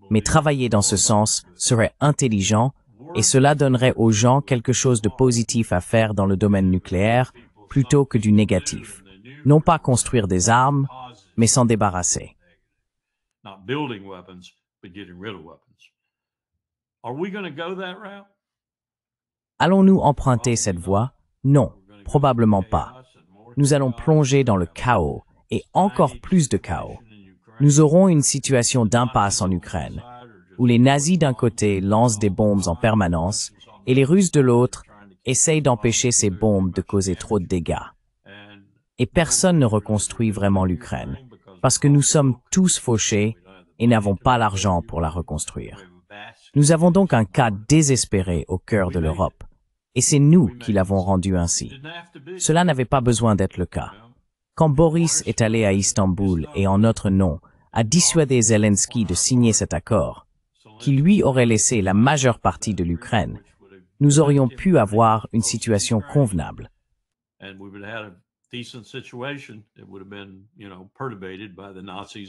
mais travailler dans ce sens serait intelligent et cela donnerait aux gens quelque chose de positif à faire dans le domaine nucléaire plutôt que du négatif. Non pas construire des armes, mais s'en débarrasser. Allons-nous emprunter cette voie? Non, probablement pas. Nous allons plonger dans le chaos, et encore plus de chaos. Nous aurons une situation d'impasse en Ukraine, où les nazis d'un côté lancent des bombes en permanence, et les Russes de l'autre essayent d'empêcher ces bombes de causer trop de dégâts. Et personne ne reconstruit vraiment l'Ukraine, parce que nous sommes tous fauchés et n'avons pas l'argent pour la reconstruire. Nous avons donc un cas désespéré au cœur de l'Europe, et c'est nous qui l'avons rendu ainsi. Cela n'avait pas besoin d'être le cas. Quand Boris est allé à Istanbul et en notre nom a dissuadé Zelensky de signer cet accord, qui lui aurait laissé la majeure partie de l'Ukraine, nous aurions pu avoir une situation convenable.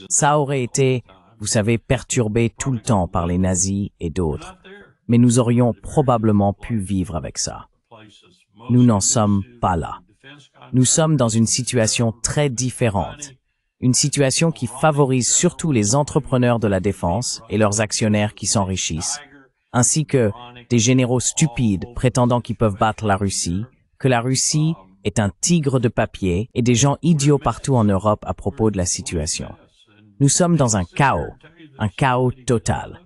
Ça aurait été, vous savez, perturbé tout le temps par les nazis et d'autres, mais nous aurions probablement pu vivre avec ça. Nous n'en sommes pas là. Nous sommes dans une situation très différente. Une situation qui favorise surtout les entrepreneurs de la défense et leurs actionnaires qui s'enrichissent, ainsi que des généraux stupides prétendant qu'ils peuvent battre la Russie, que la Russie est un tigre de papier et des gens idiots partout en Europe à propos de la situation. Nous sommes dans un chaos total.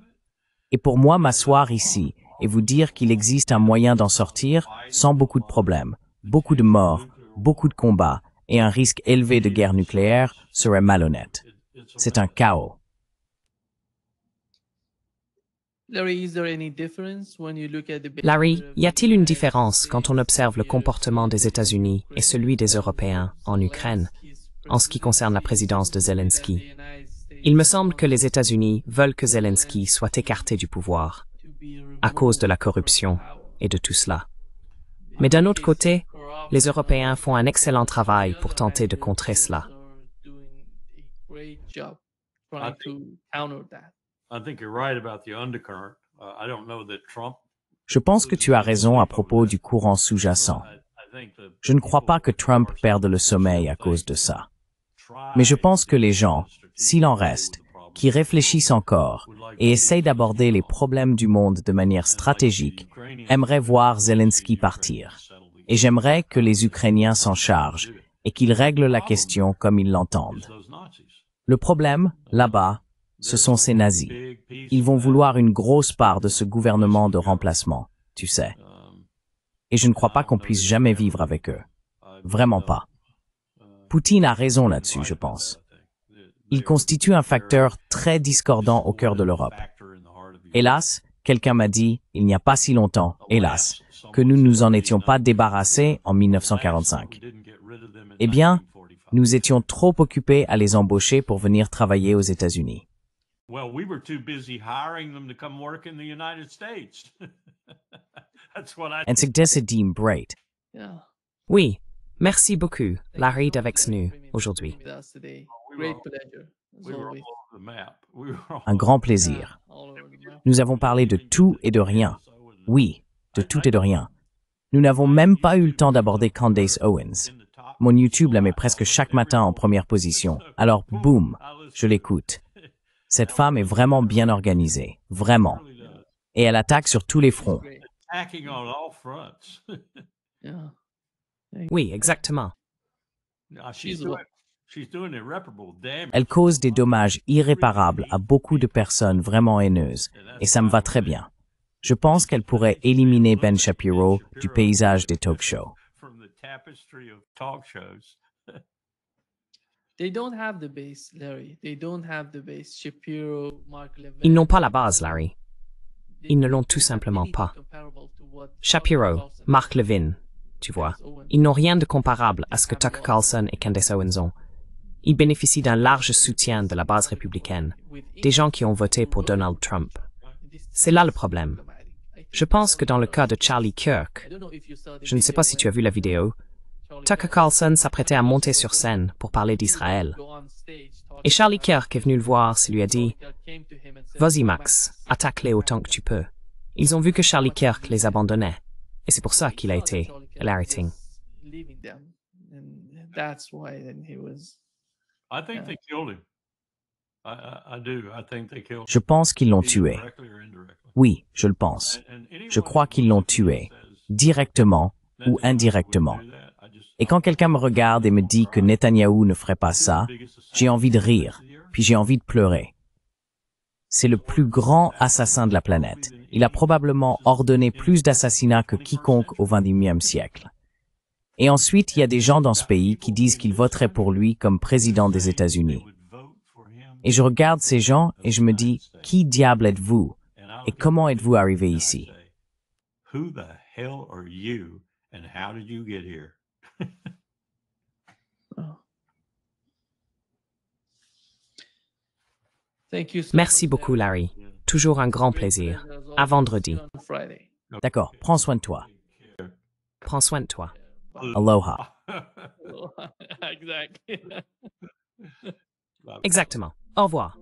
Et pour moi, m'asseoir ici et vous dire qu'il existe un moyen d'en sortir sans beaucoup de problèmes, beaucoup de morts, beaucoup de combats et un risque élevé de guerre nucléaire serait malhonnête. C'est un chaos. Larry, y a-t-il une différence quand on observe le comportement des États-Unis et celui des Européens en Ukraine, en ce qui concerne la présidence de Zelensky? Il me semble que les États-Unis veulent que Zelensky soit écarté du pouvoir, à cause de la corruption et de tout cela. Mais d'un autre côté, les Européens font un excellent travail pour tenter de contrer cela. Je pense que tu as raison à propos du courant sous-jacent. Je ne crois pas que Trump perde le sommeil à cause de ça. Mais je pense que les gens, s'il en reste, qui réfléchissent encore et essayent d'aborder les problèmes du monde de manière stratégique, aimeraient voir Zelensky partir. Et j'aimerais que les Ukrainiens s'en chargent et qu'ils règlent la question comme ils l'entendent. Le problème, là-bas, ce sont ces nazis. Ils vont vouloir une grosse part de ce gouvernement de remplacement, tu sais. Et je ne crois pas qu'on puisse jamais vivre avec eux. Vraiment pas. Poutine a raison là-dessus, je pense. Il constitue un facteur très discordant au cœur de l'Europe. Hélas, quelqu'un m'a dit, il n'y a pas si longtemps, hélas, que nous nous en étions pas débarrassés en 1945. Eh bien, nous étions trop occupés à les embaucher pour venir travailler aux États-Unis. En c'est décidé Bright. Oui, merci beaucoup, Larry d'Avexnu, aujourd'hui. Un grand plaisir. Nous avons parlé de tout et de rien. Oui, de tout et de rien. Nous n'avons même pas eu le temps d'aborder Candace Owens. Mon YouTube la met presque chaque matin en première position. Alors, boum, je l'écoute. Cette femme est vraiment bien organisée, vraiment. Et elle attaque sur tous les fronts. Oui, exactement. Elle cause des dommages irréparables à beaucoup de personnes vraiment haineuses, et ça me va très bien. Je pense qu'elle pourrait éliminer Ben Shapiro du paysage des talk shows. Ils n'ont pas la base, Larry. Ils ne l'ont tout simplement pas. Shapiro, Mark Levin, tu vois, ils n'ont rien de comparable à ce que Tucker Carlson et Candace Owens ont. Ils bénéficient d'un large soutien de la base républicaine, des gens qui ont voté pour Donald Trump. C'est là le problème. Je pense que dans le cas de Charlie Kirk, je ne sais pas si tu as vu la vidéo, Tucker Carlson s'apprêtait à monter sur scène pour parler d'Israël. Et Charlie Kirk est venu le voir et lui a dit « Vas-y Max, attaque-les autant que tu peux ». Ils ont vu que Charlie Kirk les abandonnait, et c'est pour ça qu'il a été à Larry King. Je pense qu'ils l'ont tué. Oui, je le pense. Je crois qu'ils l'ont tué, directement ou indirectement. Et quand quelqu'un me regarde et me dit que Netanyahou ne ferait pas ça, j'ai envie de rire, puis j'ai envie de pleurer. C'est le plus grand assassin de la planète. Il a probablement ordonné plus d'assassinats que quiconque au XXIe siècle. Et ensuite, il y a des gens dans ce pays qui disent qu'ils voteraient pour lui comme président des États-Unis. Et je regarde ces gens et je me dis, qui diable êtes-vous? Et comment êtes-vous arrivé ici? Merci beaucoup, Larry. Toujours un grand plaisir. À vendredi. D'accord, prends soin de toi. Prends soin de toi. Aloha. Exactement. Au revoir.